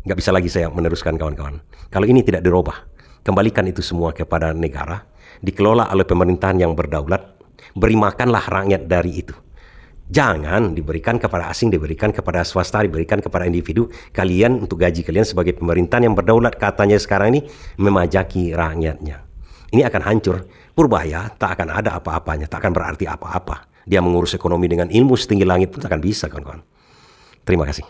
Nggak bisa lagi saya meneruskan kawan-kawan. Kalau ini tidak dirubah, kembalikan itu semua kepada negara, dikelola oleh pemerintahan yang berdaulat, beri makanlah rakyat dari itu. Jangan diberikan kepada asing, diberikan kepada swasta, diberikan kepada individu. Kalian untuk gaji kalian sebagai pemerintahan yang berdaulat katanya sekarang ini memajaki rakyatnya. Ini akan hancur. Purbaya tak akan ada apa-apanya, tak akan berarti apa-apa. Dia mengurus ekonomi dengan ilmu setinggi langit pun tak akan bisa, kawan-kawan. Terima kasih.